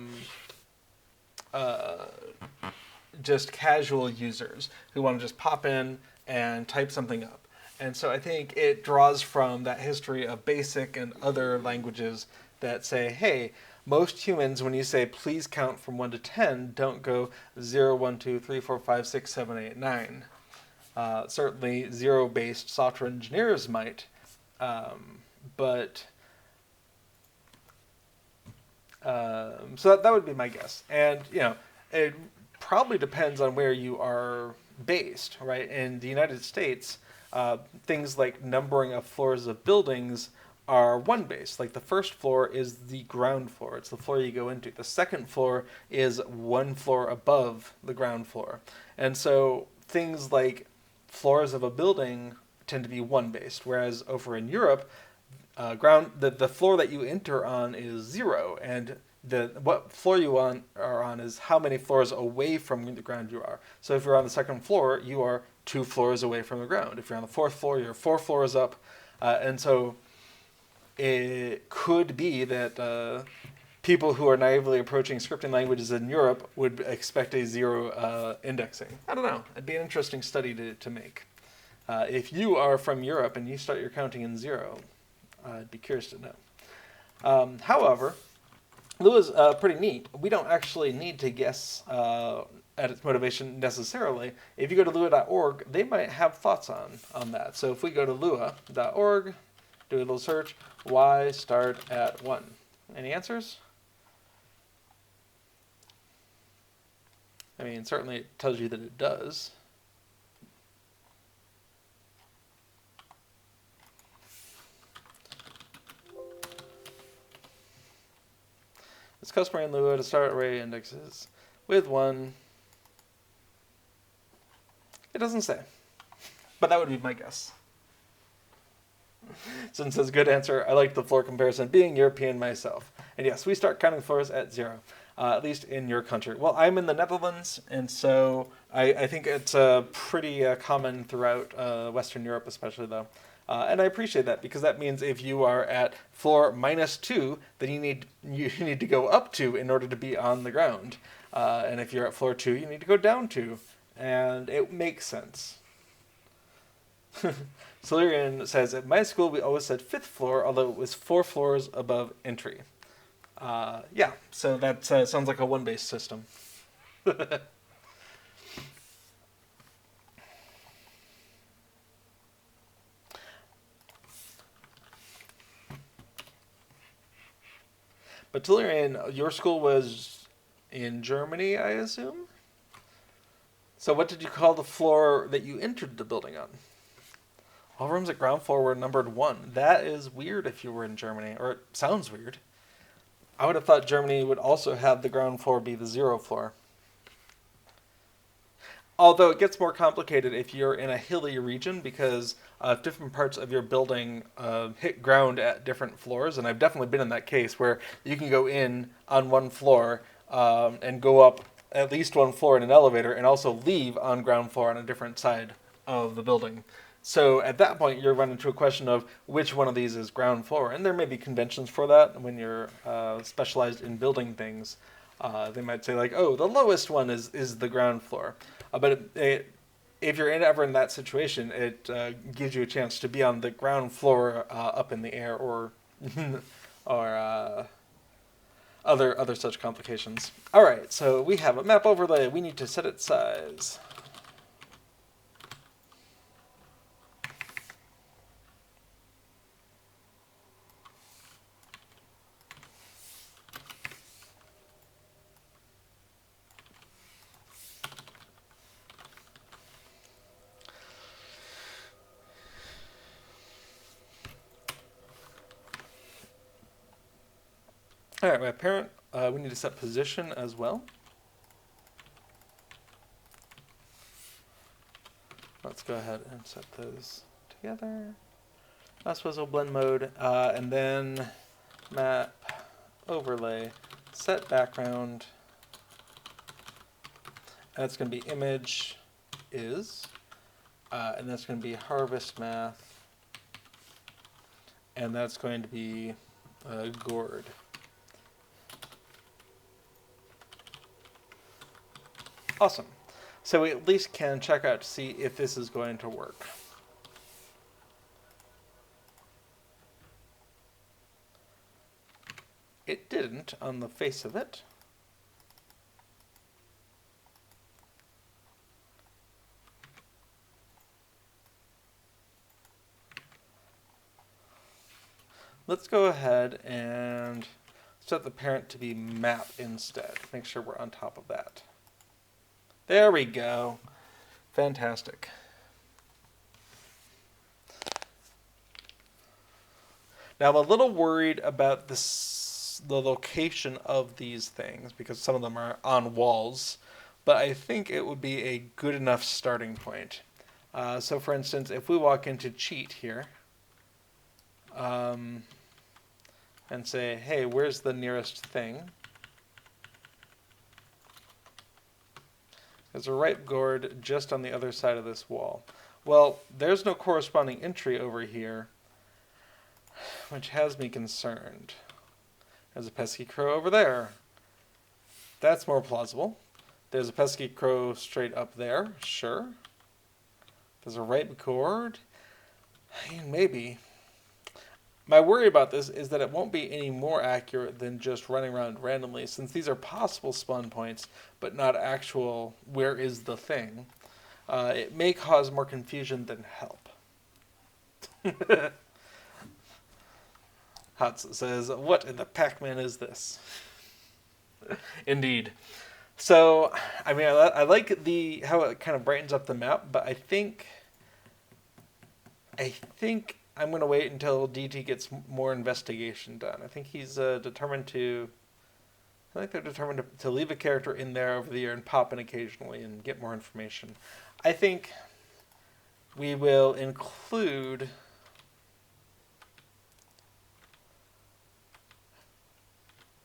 just casual users who want to just pop in and type something up. And so I think it draws from that history of BASIC and other languages that say, hey, most humans, when you say please count from 1 to 10, don't go 0, 1, 2, 3, 4, 5, 6, 7, 8, 9. Certainly zero-based software engineers might, but so that would be my guess. And it probably depends on where you are based, right? In the United States, things like numbering of floors of buildings are one base. Like the first floor is the ground floor. It's the floor you go into. The second floor is one floor above the ground floor. And so things like floors of a building tend to be one based, whereas over in Europe, the floor that you enter on is 0, and what floor you are on is how many floors away from the ground you are. So if you're on the second floor, you are 2 floors away from the ground. If you're on the 4th floor, you're 4 floors up, and so it could be that people who are naively approaching scripting languages in Europe would expect a 0 indexing. I don't know. It'd be an interesting study to make. If you are from Europe and you start your counting in 0, I'd be curious to know. However, Lua is pretty neat. We don't actually need to guess at its motivation necessarily. If you go to lua.org, they might have thoughts on that. So if we go to lua.org, do a little search, why start at 1? Any answers? I mean, certainly it tells you that it does. It's customary in Lua to start array indexes with 1. It doesn't say, but that would be my guess. Since says good answer, I like the floor comparison, being European myself. And yes, we start counting floors at 0, at least in your country. Well, I'm in the Netherlands, and so I think it's pretty common throughout Western Europe, especially though. And I appreciate that, because that means if you are at floor -2, then you need to go up 2 in order to be on the ground. And if you're at floor 2, you need to go down 2. And it makes sense. Solarian says, at my school we always said 5th floor, although it was 4 floors above entry. Yeah, so that sounds like a 1-base system. But Tellurian, your school was in Germany, I assume? So what did you call the floor that you entered the building on? All rooms at ground floor were numbered 1. That is weird if you were in Germany, or it sounds weird. I would have thought Germany would also have the ground floor be the 0 floor. Although it gets more complicated if you're in a hilly region, because different parts of your building hit ground at different floors, and I've definitely been in that case where you can go in on one floor and go up at least 1 floor in an elevator, and also leave on ground floor on a different side of the building. So at that point, you're running into a question of which one of these is ground floor, and there may be conventions for that when you're specialized in building things. They might say like, oh, the lowest one is the ground floor. But if you're ever in that situation, it gives you a chance to be on the ground floor up in the air, or or other such complications. All right, so we have a map overlay. We need to set its size. All right, my parent, we need to set position as well. Let's go ahead and set those together. Last was blend mode, and then map, overlay, set background. That's going to be image is, and that's going to be Harvestmath, and that's going to be gourd. Awesome. So we at least can check out to see if this is going to work. It didn't on the face of it. Let's go ahead and set the parent to be map instead. Make sure we're on top of that. There we go. Fantastic. Now I'm a little worried about the location of these things, because some of them are on walls, but I think it would be a good enough starting point. So for instance, if we walk into cheat here, and say, hey, where's the nearest thing? There's a ripe gourd just on the other side of this wall. Well, there's no corresponding entry over here. which has me concerned. There's a pesky crow over there. That's more plausible. There's a pesky crow straight up there. Sure. There's a right gourd. Maybe. My worry about this is that it won't be any more accurate than just running around randomly, since these are possible spawn points, but not actual where is the thing. It may cause more confusion than help. Hats says, "What in the Pac-Man is this?" Indeed. So, I mean, I like how it kind of brightens up the map, but I think I'm going to wait until DT gets more investigation done. I think he's determined to... I think they're determined to leave a character in there over the year and pop in occasionally and get more information. I think we will include...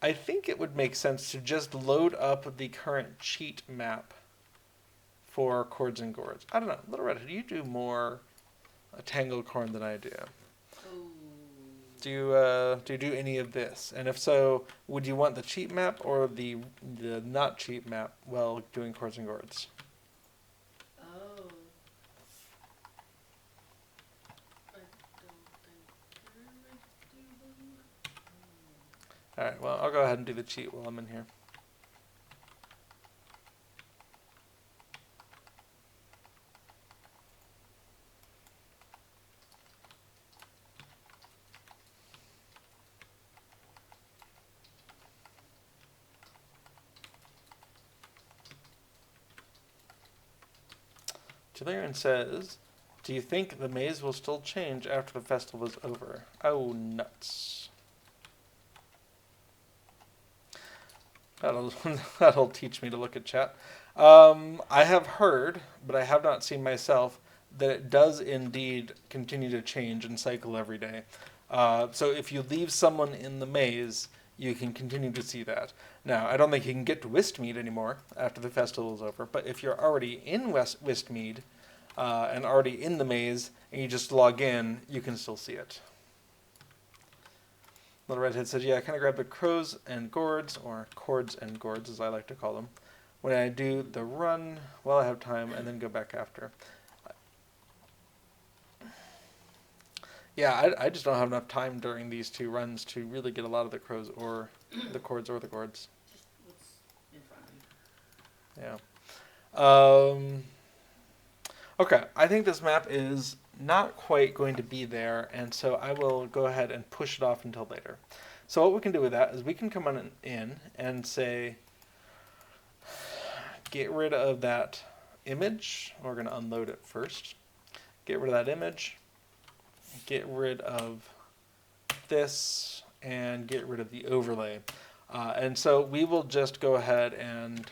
I think it would make sense to just load up the current cheat map for chords and gourds. I don't know. Little Red, do you do more Tanglecorn than I do? Do you do any of this? And if so, would you want the cheat map or the not cheat map while doing chords and gourds? Oh. I don't think I would do them. Alright, well, I'll go ahead and do the cheat while I'm in here. Delirian says, "Do you think the maze will still change after the festival is over?" Oh, nuts. That'll teach me to look at chat. I have heard, but I have not seen myself, that it does indeed continue to change and cycle every day. So if you leave someone in the maze, you can continue to see that. Now, I don't think you can get to Wistmead anymore after the festival is over, but if you're already in Wistmead and already in the maze, and you just log in, you can still see it. Little Redhead said, "Yeah, I kind of grab the crows and gourds, or chords and gourds as I like to call them, when I do the run while I have time and then go back after." Yeah, I just don't have enough time during these two runs to really get a lot of the crows or the chords or the gourds. Just what's in front of you. Yeah. Okay, I think this map is not quite going to be there, and so I will go ahead and push it off until later. So what we can do with that is we can come on in and say, get rid of that image. We're going to unload it first. Get rid of that image. Get rid of this, and get rid of the overlay. And so we will just go ahead and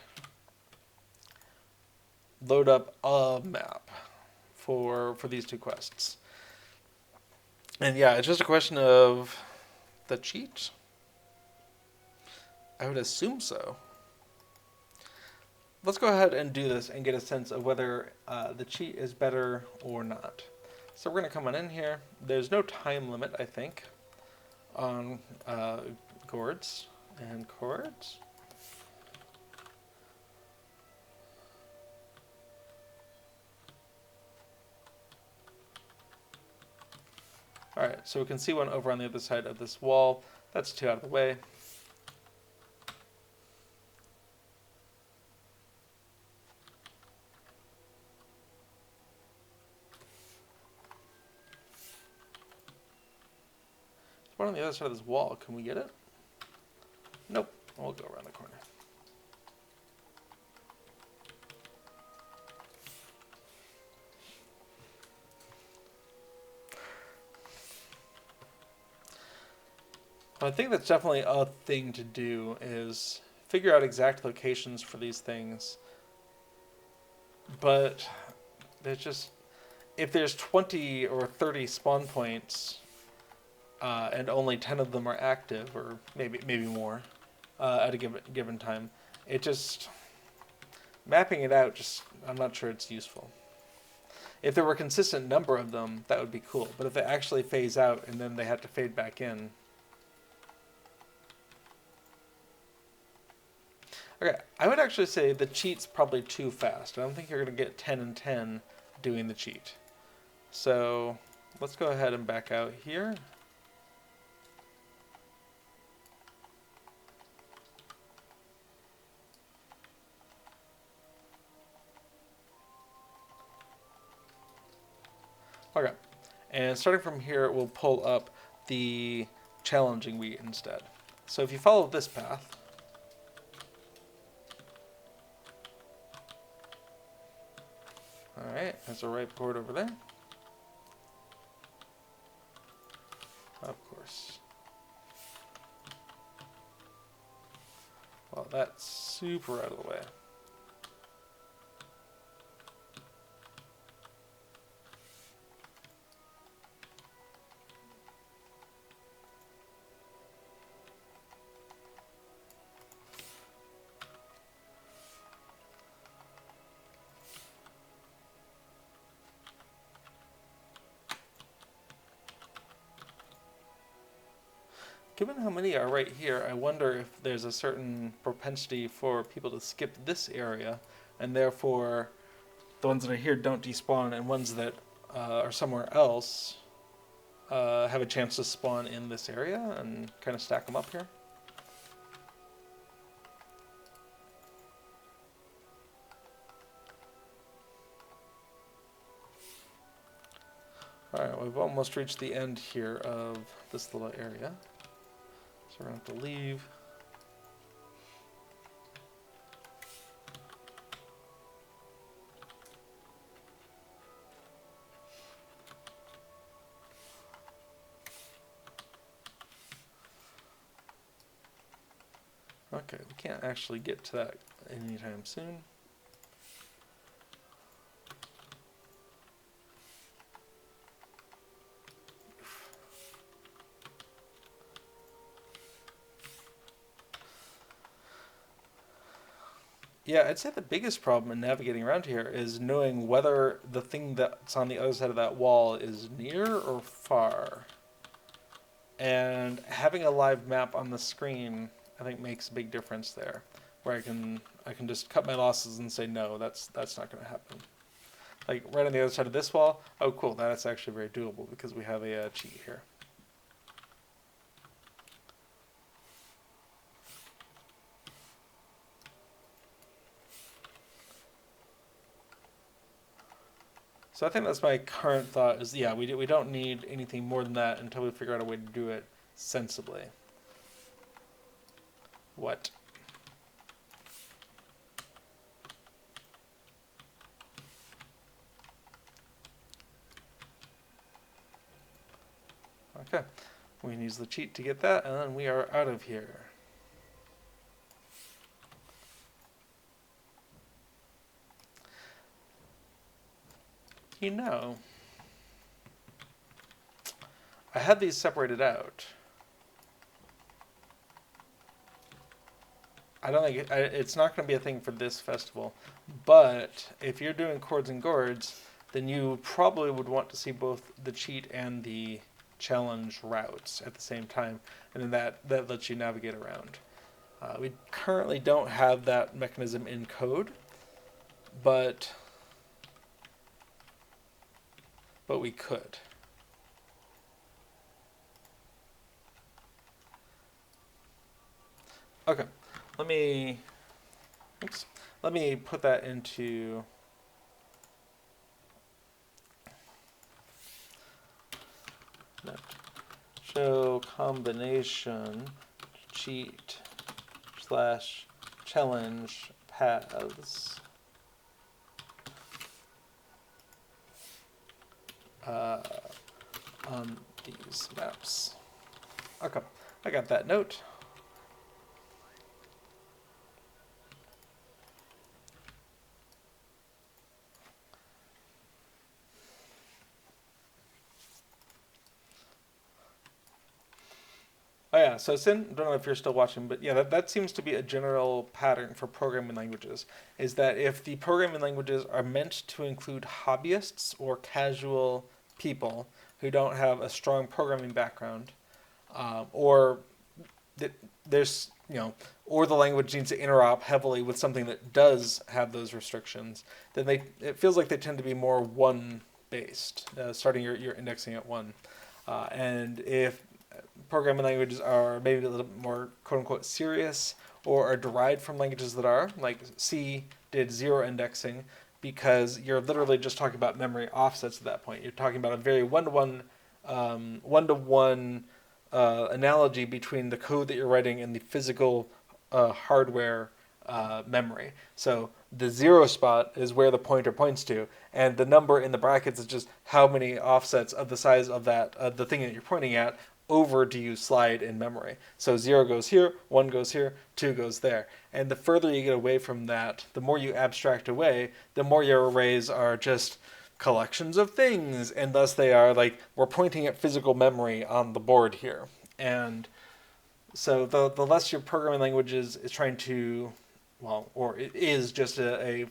load up a map for these two quests. And yeah, it's just a question of the cheat. I would assume so. Let's go ahead and do this and get a sense of whether the cheat is better or not. So we're going to come on in here. There's no time limit, I think, on gourds and chords. Alright, so we can see one over on the other side of this wall. That's two out of the way. There's one on the other side of this wall. Can we get it? Nope. We'll go around the corner. I think that's definitely a thing to do, is figure out exact locations for these things. But there's just, if there's 20 or 30 spawn points and only 10 of them are active, or maybe more at a given time, it just, mapping it out, just, I'm not sure it's useful. If there were a consistent number of them, that would be cool. But if they actually phase out and then they have to fade back in. Okay, I would actually say the cheat's probably too fast. I don't think you're going to get 10 and 10 doing the cheat. So let's go ahead and back out here. Okay, and starting from here, we'll pull up the challenging wheat instead. So if you follow this path, all right, there's a ripe gourd over there. Of course. Well, that's super out of the way. Given how many are right here, I wonder if there's a certain propensity for people to skip this area, and therefore the ones that are here don't despawn, and ones that are somewhere else have a chance to spawn in this area and kind of stack them up here. Alright, we've almost reached the end here of this little area. So we're going to have to leave. Okay, we can't actually get to that anytime soon. Yeah, I'd say the biggest problem in navigating around here is knowing whether the thing that's on the other side of that wall is near or far. And having a live map on the screen, I think, makes a big difference there. Where I can just cut my losses and say, no, that's not going to happen. Like right on the other side of this wall, oh cool, that's actually very doable because we have a cheat here. So I think that's my current thought is, yeah, we don't need anything more than that until we figure out a way to do it sensibly. What? Okay, we can use the cheat to get that, and then we are out of here. You know, I had these separated out. I don't think it's not going to be a thing for this festival, but if you're doing chords and gourds, then you probably would want to see both the cheat and the challenge routes at the same time, and then that lets you navigate around. We currently don't have that mechanism in code, but we could. Okay, let me put that into show combination cheat / challenge paths on these maps. Okay, I got that note. Oh yeah, so Sin, I don't know if you're still watching, but yeah, that seems to be a general pattern for programming languages, is that if the programming languages are meant to include hobbyists or casual people who don't have a strong programming background, or that there's, or the language needs to interop heavily with something that does have those restrictions, then it feels like they tend to be more one based, starting your indexing at one. And if programming languages are maybe a little bit more quote unquote serious or are derived from languages that are, like C did zero indexing because you're literally just talking about memory offsets at that point. You're talking about a very one-to-one analogy between the code that you're writing and the physical hardware memory. So the zero spot is where the pointer points to, and the number in the brackets is just how many offsets of the size of that the thing that you're pointing at over do you slide in memory. So 0 goes here, 1 goes here, 2 goes there. And the further you get away from that, the more you abstract away, the more your arrays are just collections of things, and thus they are like, we're pointing at physical memory on the board here. And so the less your programming language is trying to, well, or it is just an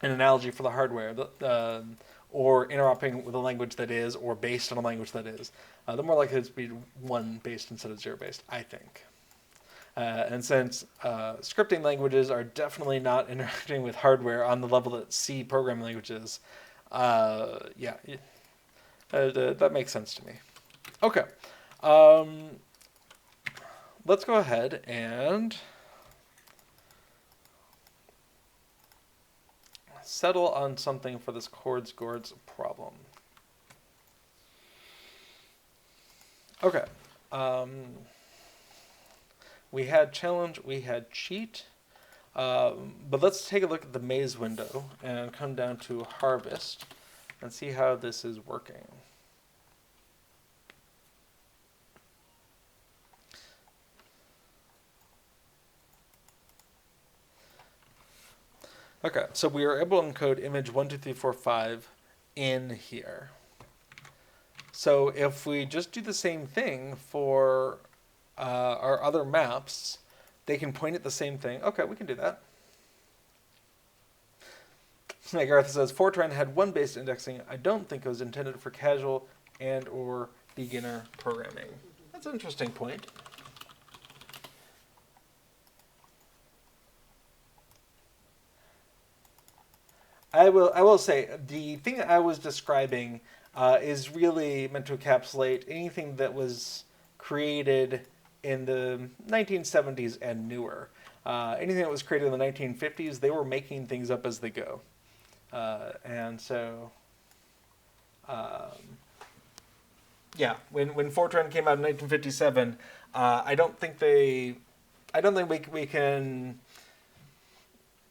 analogy for the hardware, or interrupting with a language that is, or based on a language that is, the more likely it's to be one based instead of zero based, I think. And since scripting languages are definitely not interacting with hardware on the level that C programming languages, that makes sense to me. Okay. Let's go ahead and settle on something for this chords gourds problem. Okay. We had challenge, we had cheat, but let's take a look at the maze window and come down to harvest and see how this is working. Okay, so we are able to encode image 1, 2, 3, 4, 5 in here. So if we just do the same thing for our other maps, they can point at the same thing. Okay, we can do that. Like Arthur says, Fortran had one based indexing. I don't think it was intended for casual and or beginner programming. That's an interesting point. I will say the thing that I was describing is really meant to encapsulate anything that was created in the 1970s and newer. Anything that was created in the 1950s, they were making things up as they go. And so, yeah, when Fortran came out in 1957, I don't think we can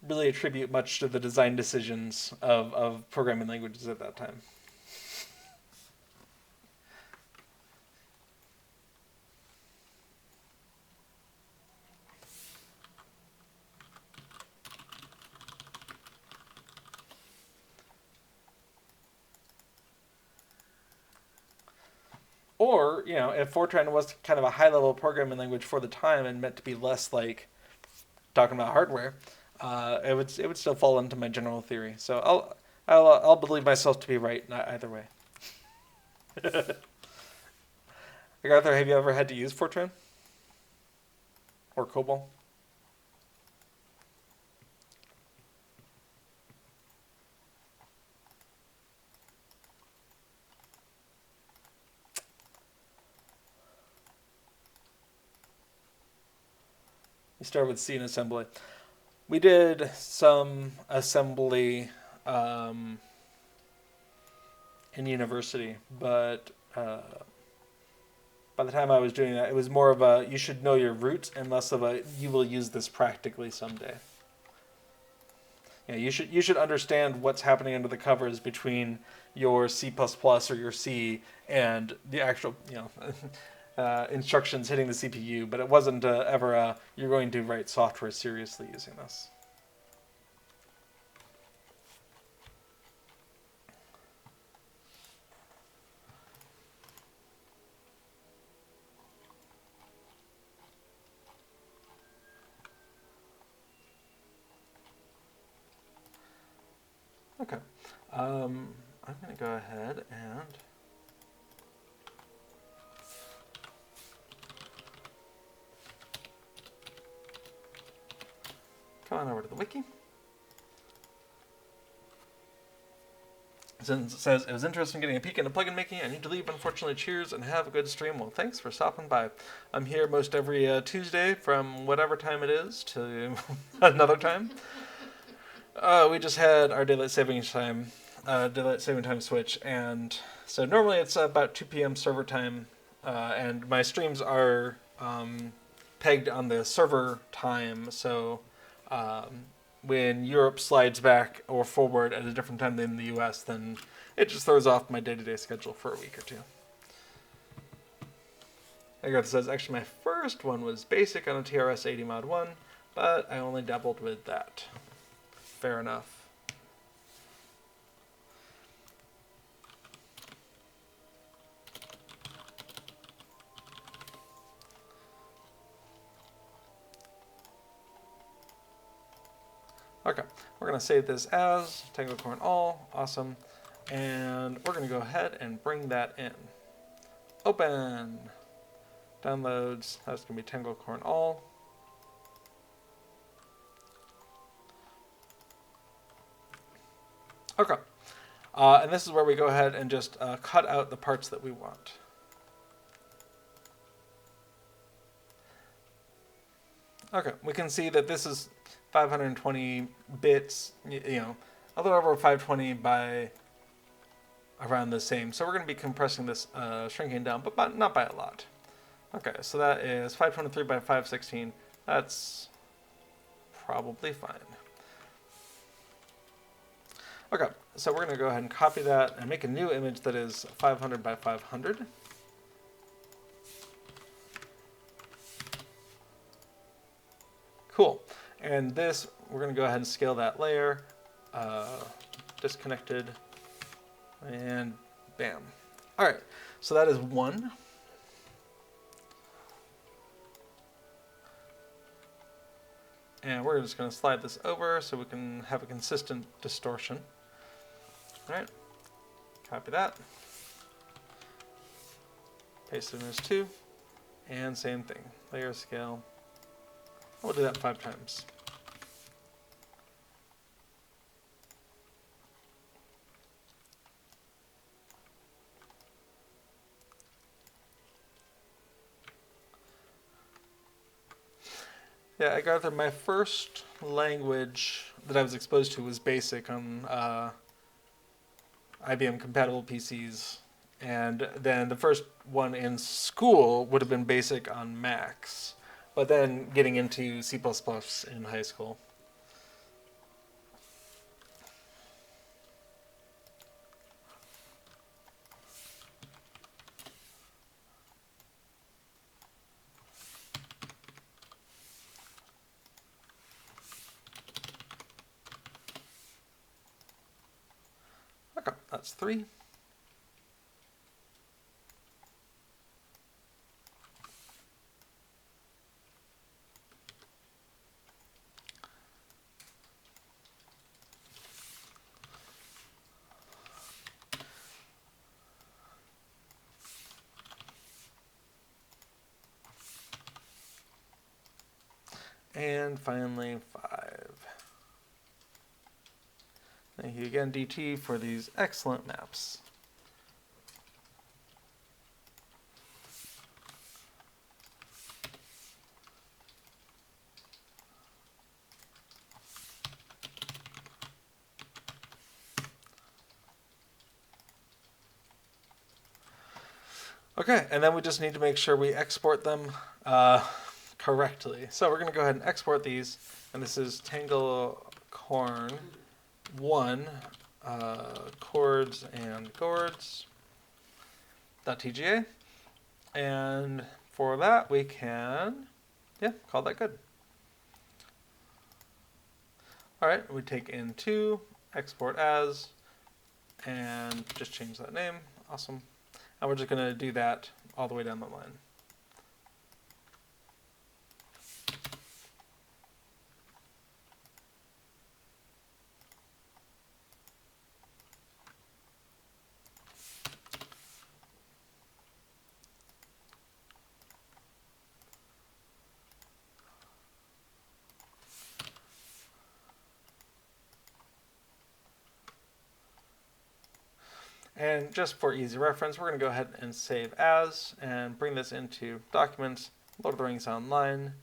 really attribute much to the design decisions of programming languages at that time. Or, if Fortran was kind of a high-level programming language for the time and meant to be less like talking about hardware, it would still fall into my general theory. So I'll believe myself to be right either way. Arthur, have you ever had to use Fortran or COBOL? We start with C in assembly. We did some assembly in university, but by the time I was doing that, it was more of a you should know your roots and less of a you will use this practically someday. You should understand what's happening under the covers between your C++ or your C and the actual instructions hitting the CPU, but it wasn't ever you're going to write software seriously using this. Okay. I'm going to go ahead and come on over to the wiki. Since it says, it was interesting getting a peek into plugin making. I need to leave, unfortunately. Cheers and have a good stream. Well, thanks for stopping by. I'm here most every Tuesday from whatever time it is to another time. We just had our daylight saving time switch, and so normally it's about 2 p.m. server time, and my streams are pegged on the server time, so when Europe slides back or forward at a different time than the US, then it just throws off my day-to-day schedule for a week or two. Agarth says, actually my first one was basic on a TRS 80 mod 1, but I only dabbled with that. Fair enough. Okay, we're going to save this as Tanglecorn all, awesome, and we're going to go ahead and bring that in. Open, downloads, that's going to be Tanglecorn all. Okay, and this is where we go ahead and just cut out the parts that we want. Okay, we can see that this is 520 bits, you know, a little over 520 by around the same. So we're going to be compressing this, shrinking down, but not by a lot. Okay, so that is 523 by 516. That's probably fine. Okay, so we're going to go ahead and copy that and make a new image that is 500 by 500. Cool. And this, we're going to go ahead and scale that layer, disconnected, and bam. All right, so that is one. And we're just going to slide this over so we can have a consistent distortion. All right, copy that. Paste it in as 2, and same thing, layer scale. We'll do that 5 times. Yeah, I got that my first language that I was exposed to was BASIC on IBM compatible PCs. And then the first one in school would have been BASIC on Macs. But then getting into C++ in high school. Okay, that's 3. And finally, 5. Thank you again, DT, for these excellent maps. Okay, and then we just need to make sure we export them correctly. So we're going to go ahead and export these, and this is Tanglecorn 1 chords and gourds .tga, and for that we can, call that good. All right, we take in 2, export as, and just change that name. Awesome. And we're just going to do that all the way down the line. And just for easy reference, we're going to go ahead and save as and bring this into Documents, Lord of the Rings Online.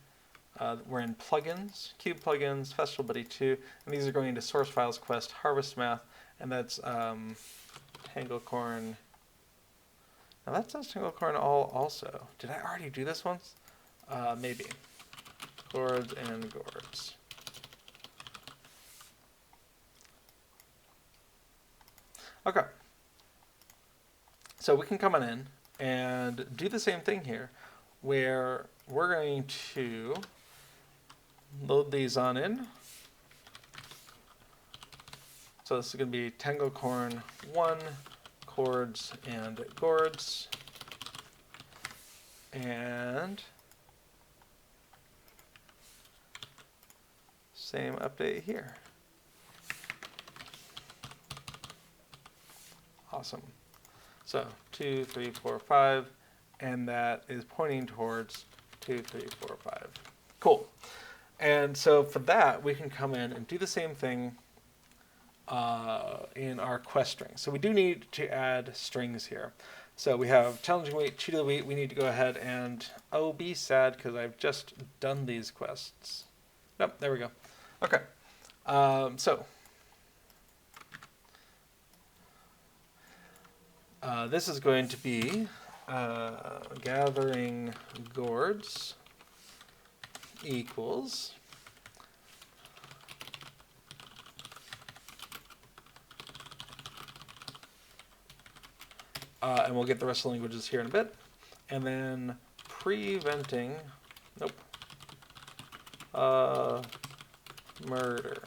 We're in Plugins, Cube Plugins, Festival Buddy 2, and these are going into Source Files Quest, Harvestmath, and that's Tanglecorn. Now that says Tanglecorn all also. Did I already do this once? Maybe. Gourds and gourds. Okay. So we can come on in and do the same thing here, where we're going to load these on in. So this is going to be Tanglecorn 1, chords and gourds. And same update here. Awesome. So 2, 3, 4, 5, and that is pointing towards 2, 3, 4, 5. Cool. And so for that, we can come in and do the same thing in our quest strings. So we do need to add strings here. So we have challenging wheat, cheat of the wheat. We need to go ahead and, oh, be sad because I've just done these quests. Nope, there we go. Okay. This is going to be gathering gourds equals and we'll get the rest of the languages here in a bit. And then preventing, murder.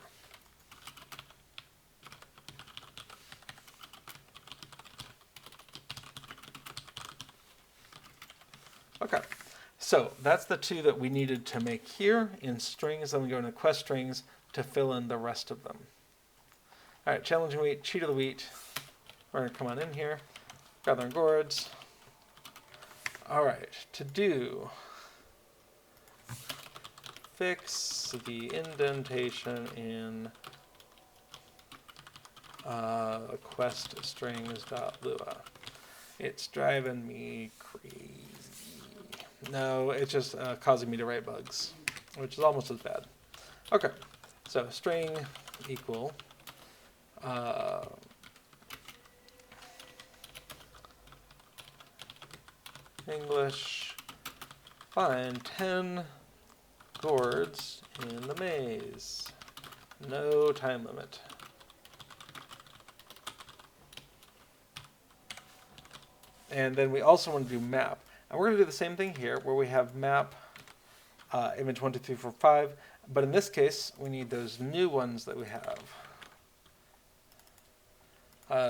Okay, so that's the two that we needed to make here in strings. Then we go into quest strings to fill in the rest of them. All right, challenging wheat, cheat of the wheat. We're going to come on in here, gathering gourds. All right, to do, fix the indentation in quest strings.lua. It's driving me crazy. No, it's just causing me to write bugs, which is almost as bad. Okay, so string equal English, find 10 gourds in the maze. No time limit. And then we also want to do map. And we're going to do the same thing here, where we have map image 1, 2, 3, 4, 5. But in this case, we need those new ones that we have.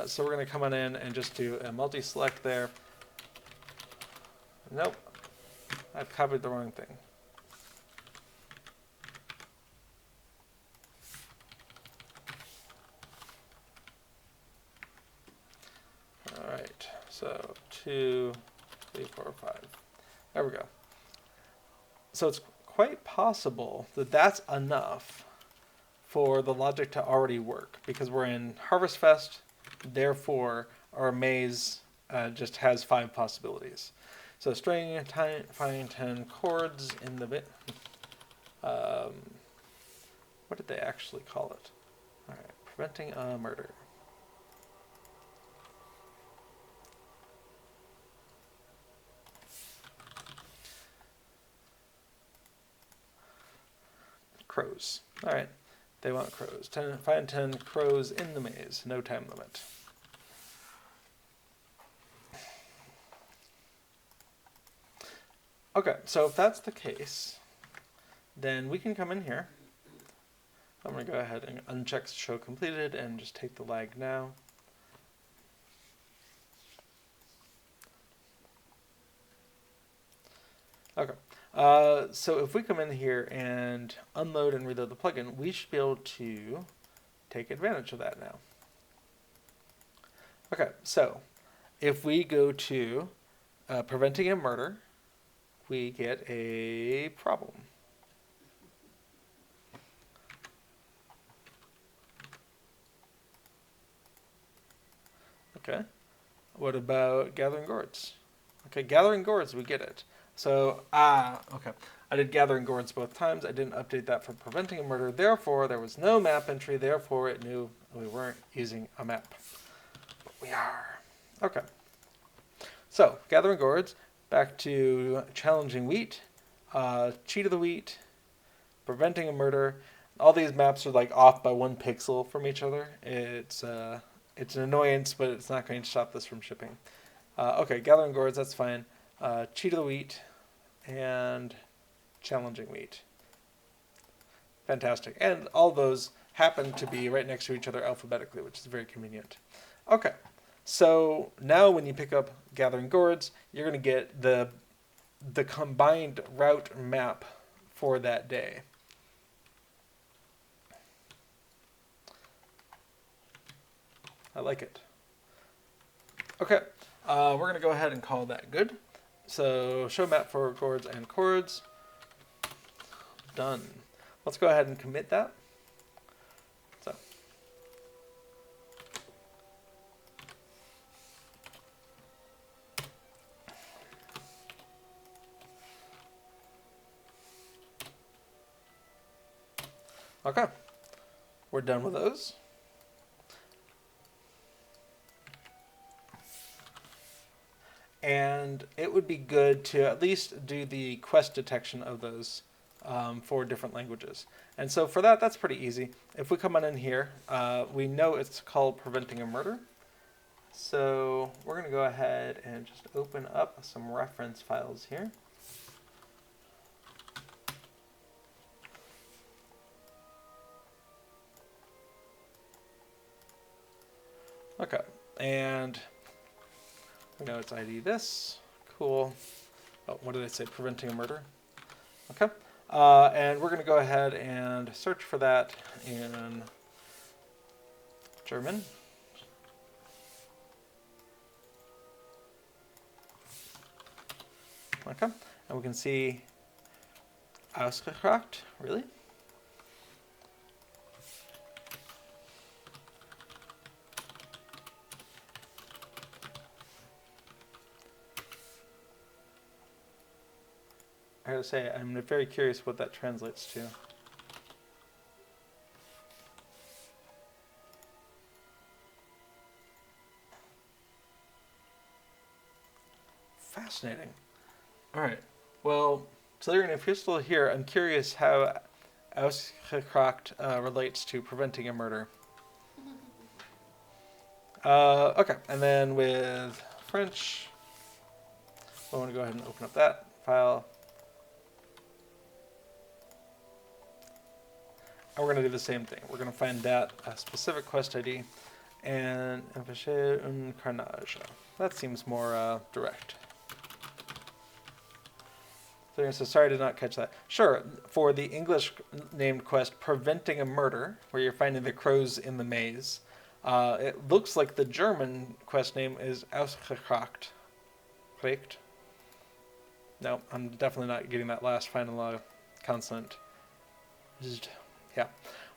So we're going to come on in and just do a multi-select there. Nope, I've copied the wrong thing. All right, so 2, 3, 4, 5. There we go. So it's quite possible that that's enough for the logic to already work, because we're in Harvest Fest, therefore our maze just has 5 possibilities. So string find 10 chords in the bit. What did they actually call it? All right, preventing a murder. Crows. All right, they want crows. Find 10 crows in the maze. No time limit. Okay, so if that's the case, then we can come in here. I'm going to go ahead and uncheck show completed and just take the lag now. Okay, so if we come in here and unload and reload the plugin, we should be able to take advantage of that now. Okay, so if we go to preventing a murder, we get a problem. Okay, What about gathering gourds? Okay, gathering gourds, we get it. So, okay. I did gathering gourds both times. I didn't update that for preventing a murder. Therefore, there was no map entry. Therefore, it knew we weren't using a map. But we are. Okay. So, gathering gourds. Back to challenging wheat. Cheat of the wheat. Preventing a murder. All these maps are like off by 1 pixel from each other. It's an annoyance, but it's not going to stop this from shipping. Okay, gathering gourds, that's fine. Cheat of the wheat and challenging wheat. Fantastic. And all those happen to be right next to each other alphabetically, which is very convenient. Okay, so now when you pick up gathering gourds, you're going to get the combined route map for that day. I like it. Okay, we're going to go ahead and call that good. So show map for gourds and chords. Done. Let's go ahead and commit that. So. Okay, we're done with those. And it would be good to at least do the quest detection of those for different languages. And so for that, that's pretty easy. If we come on in here, we know it's called preventing a murder. So we're going to go ahead and just open up some reference files here. Okay, and we know it's ID this. Cool. Oh, what did I say? Preventing a murder. Okay. And we're going to go ahead and search for that in German. Okay. And we can see ausgekracht. Really? I gotta say, I'm very curious what that translates to. Fascinating. All right. Well, Celine, if you're still here, I'm curious how ausgekracht relates to preventing a murder. Okay, and then with French, I want to go ahead and open up that file. And we're going to do the same thing. We're going to find that specific quest ID and afficher un carnage. That seems more direct. So sorry to not catch that. Sure, for the English named quest, Preventing a Murder, where you're finding the crows in the maze, it looks like the German quest name is Ausgekracht. Correct? No, I'm definitely not getting that last final consonant. Yeah,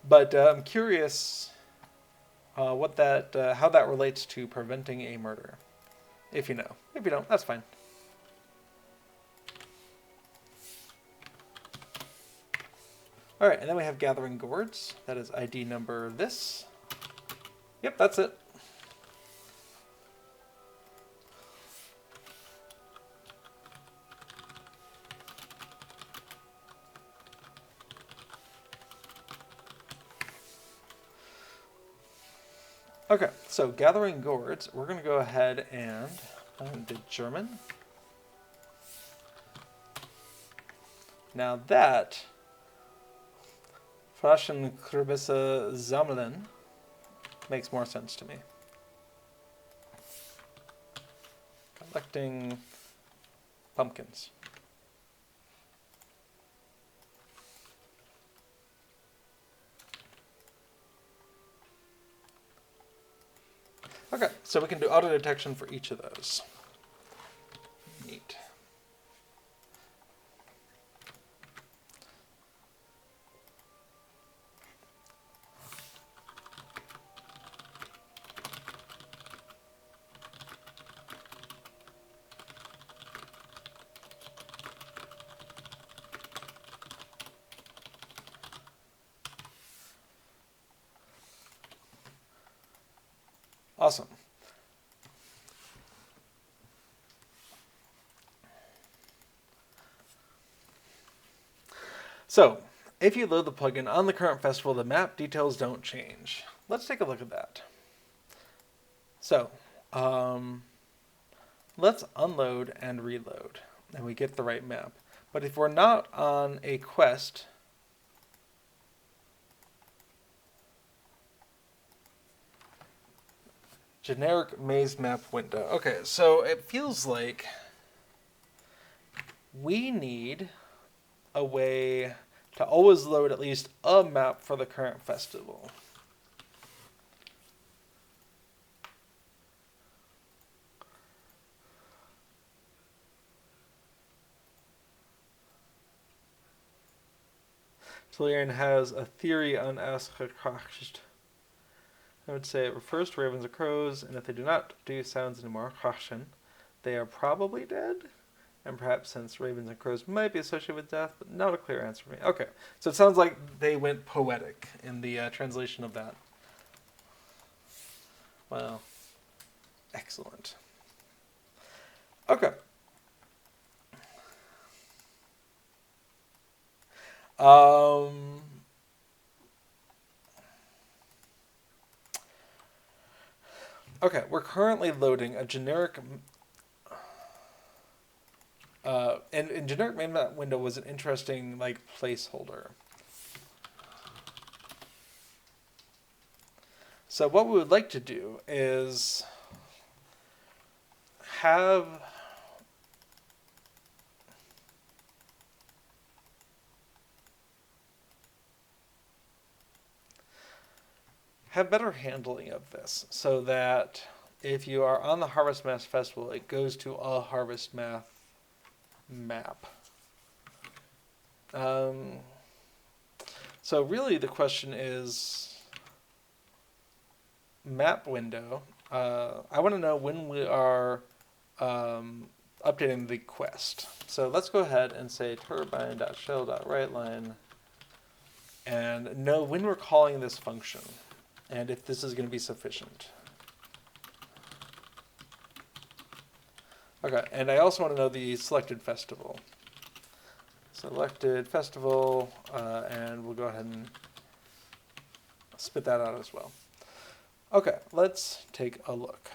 but I'm curious how that relates to preventing a murder. If you know. If you don't, that's fine. All right, and then we have gathering gourds. That is ID number this. Yep, that's it. Okay, so gathering gourds, we're going to go ahead and do German. Now that Flaschenkürbisse sammeln makes more sense to me. Collecting pumpkins. Okay, so we can do auto detection for each of those. Neat. Awesome. So, if you load the plugin on the current festival, the map details don't change. Let's take a look at that. So, let's unload and reload, and we get the right map. But if we're not on a quest, generic maze map window. Okay, so it feels like we need a way to always load at least a map for the current festival. Tilian has a theory on Askakasht. I would say it refers to ravens or crows, and if they do not do sounds anymore, they are probably dead. And perhaps since ravens and crows might be associated with death, but not a clear answer for me. Okay, so it sounds like they went poetic in the translation of that. Well, excellent. Okay. Okay, we're currently loading a generic. And generic main map window was an interesting placeholder. So what we would like to do is have better handling of this, so that if you are on the Harvestmath Festival, it goes to a Harvestmath map. So really the question is map window. I want to know when we are updating the quest. So let's go ahead and say turbine.shell.writeLine and know when we're calling this function and if this is going to be sufficient. Okay, and I also want to know the selected festival. Selected festival, and we'll go ahead and spit that out as well. Okay, let's take a look.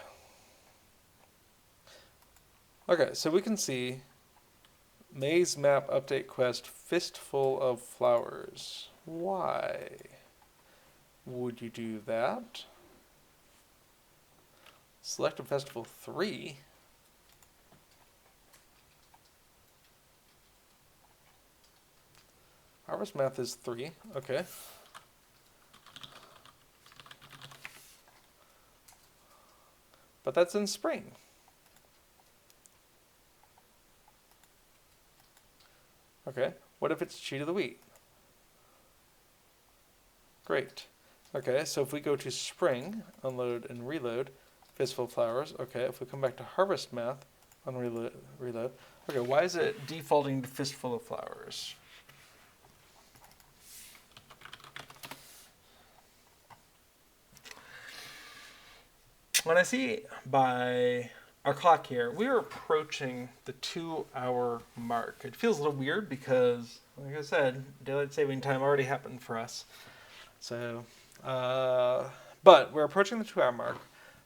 Okay, so we can see maze map update quest fistful of flowers. Why would you do that? Selected festival 3. Harvestmath is 3, okay. But that's in spring. Okay, what if it's cheat of the week? Great. Okay, so if we go to spring, unload and reload, fistful of flowers. Okay, if we come back to Harvestmath, unreload, reload. Okay, why is it defaulting to fistful of flowers? When I see by our clock here, we're approaching the 2-hour mark. It feels a little weird because, like I said, daylight saving time already happened for us. So, but we're approaching the 2-hour mark.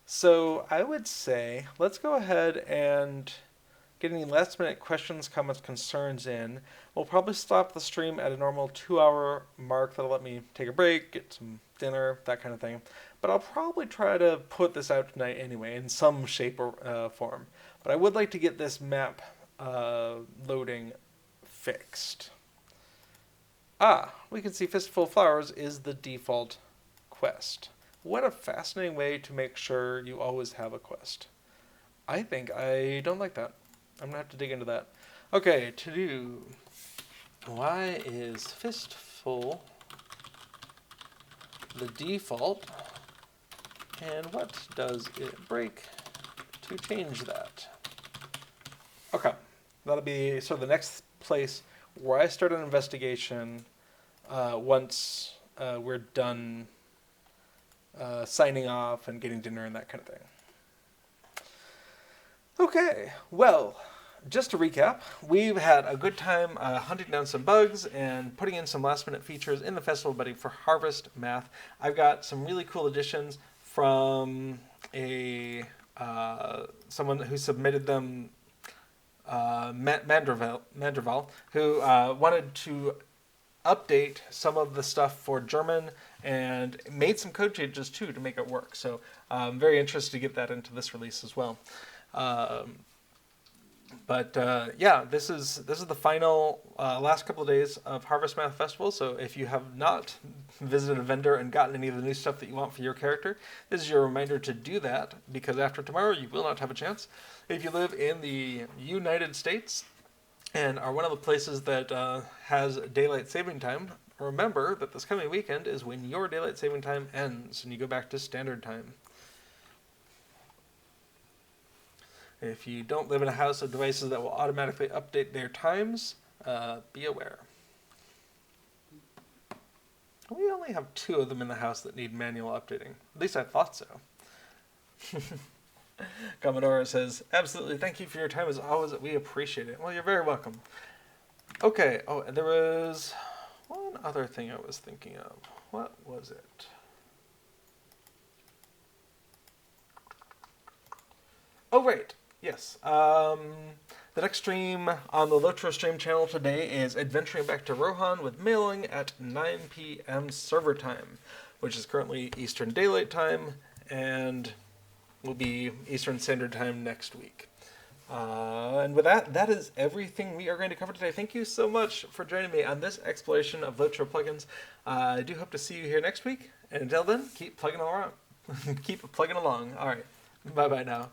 So I would say let's go ahead and get any last minute questions, comments, concerns in. We'll probably stop the stream at a normal 2-hour mark. That'll let me take a break, get some dinner, that kind of thing. But I'll probably try to put this out tonight anyway, in some shape or form. But I would like to get this map loading fixed. We can see Fistful of Flowers is the default quest. What a fascinating way to make sure you always have a quest. I think I don't like that. I'm going to have to dig into that. Okay, to do. Why is Fistful the default? And what does it break to change that? Okay, that'll be sort of the next place where I start an investigation once we're done signing off and getting dinner and that kind of thing. Okay, well, just to recap, we've had a good time hunting down some bugs and putting in some last-minute features in the Festival Buddy for Harvestmath. I've got some really cool additions from someone who submitted them, Manderval, who wanted to update some of the stuff for German and made some code changes too to make it work. So I'm very interested to get that into this release as well. Yeah, this is the final last couple of days of Harvestmath Festival. So if you have not visited a vendor and gotten any of the new stuff that you want for your character, this is your reminder to do that, because after tomorrow you will not have a chance. If you live in the United States and are one of the places that has daylight saving time, remember that this coming weekend is when your daylight saving time ends and you go back to standard time. If you don't live in a house of devices that will automatically update their times, be aware. We only have 2 of them in the house that need manual updating. At least I thought so. Commodore says, absolutely, thank you for your time as always. We appreciate it. Well, you're very welcome. Okay, oh, and there was one other thing I was thinking of. What was it? Oh, right. Yes. The next stream on the LOTRO stream channel today is Adventuring Back to Rohan with mailing at 9 p.m. server time, which is currently Eastern Daylight Time, and will be Eastern Standard Time next week. And with that, that is everything we are going to cover today. Thank you so much for joining me on this exploration of LOTRO plugins. I do hope to see you here next week, and until then, keep plugging along. Keep plugging along. All right. Bye-bye now.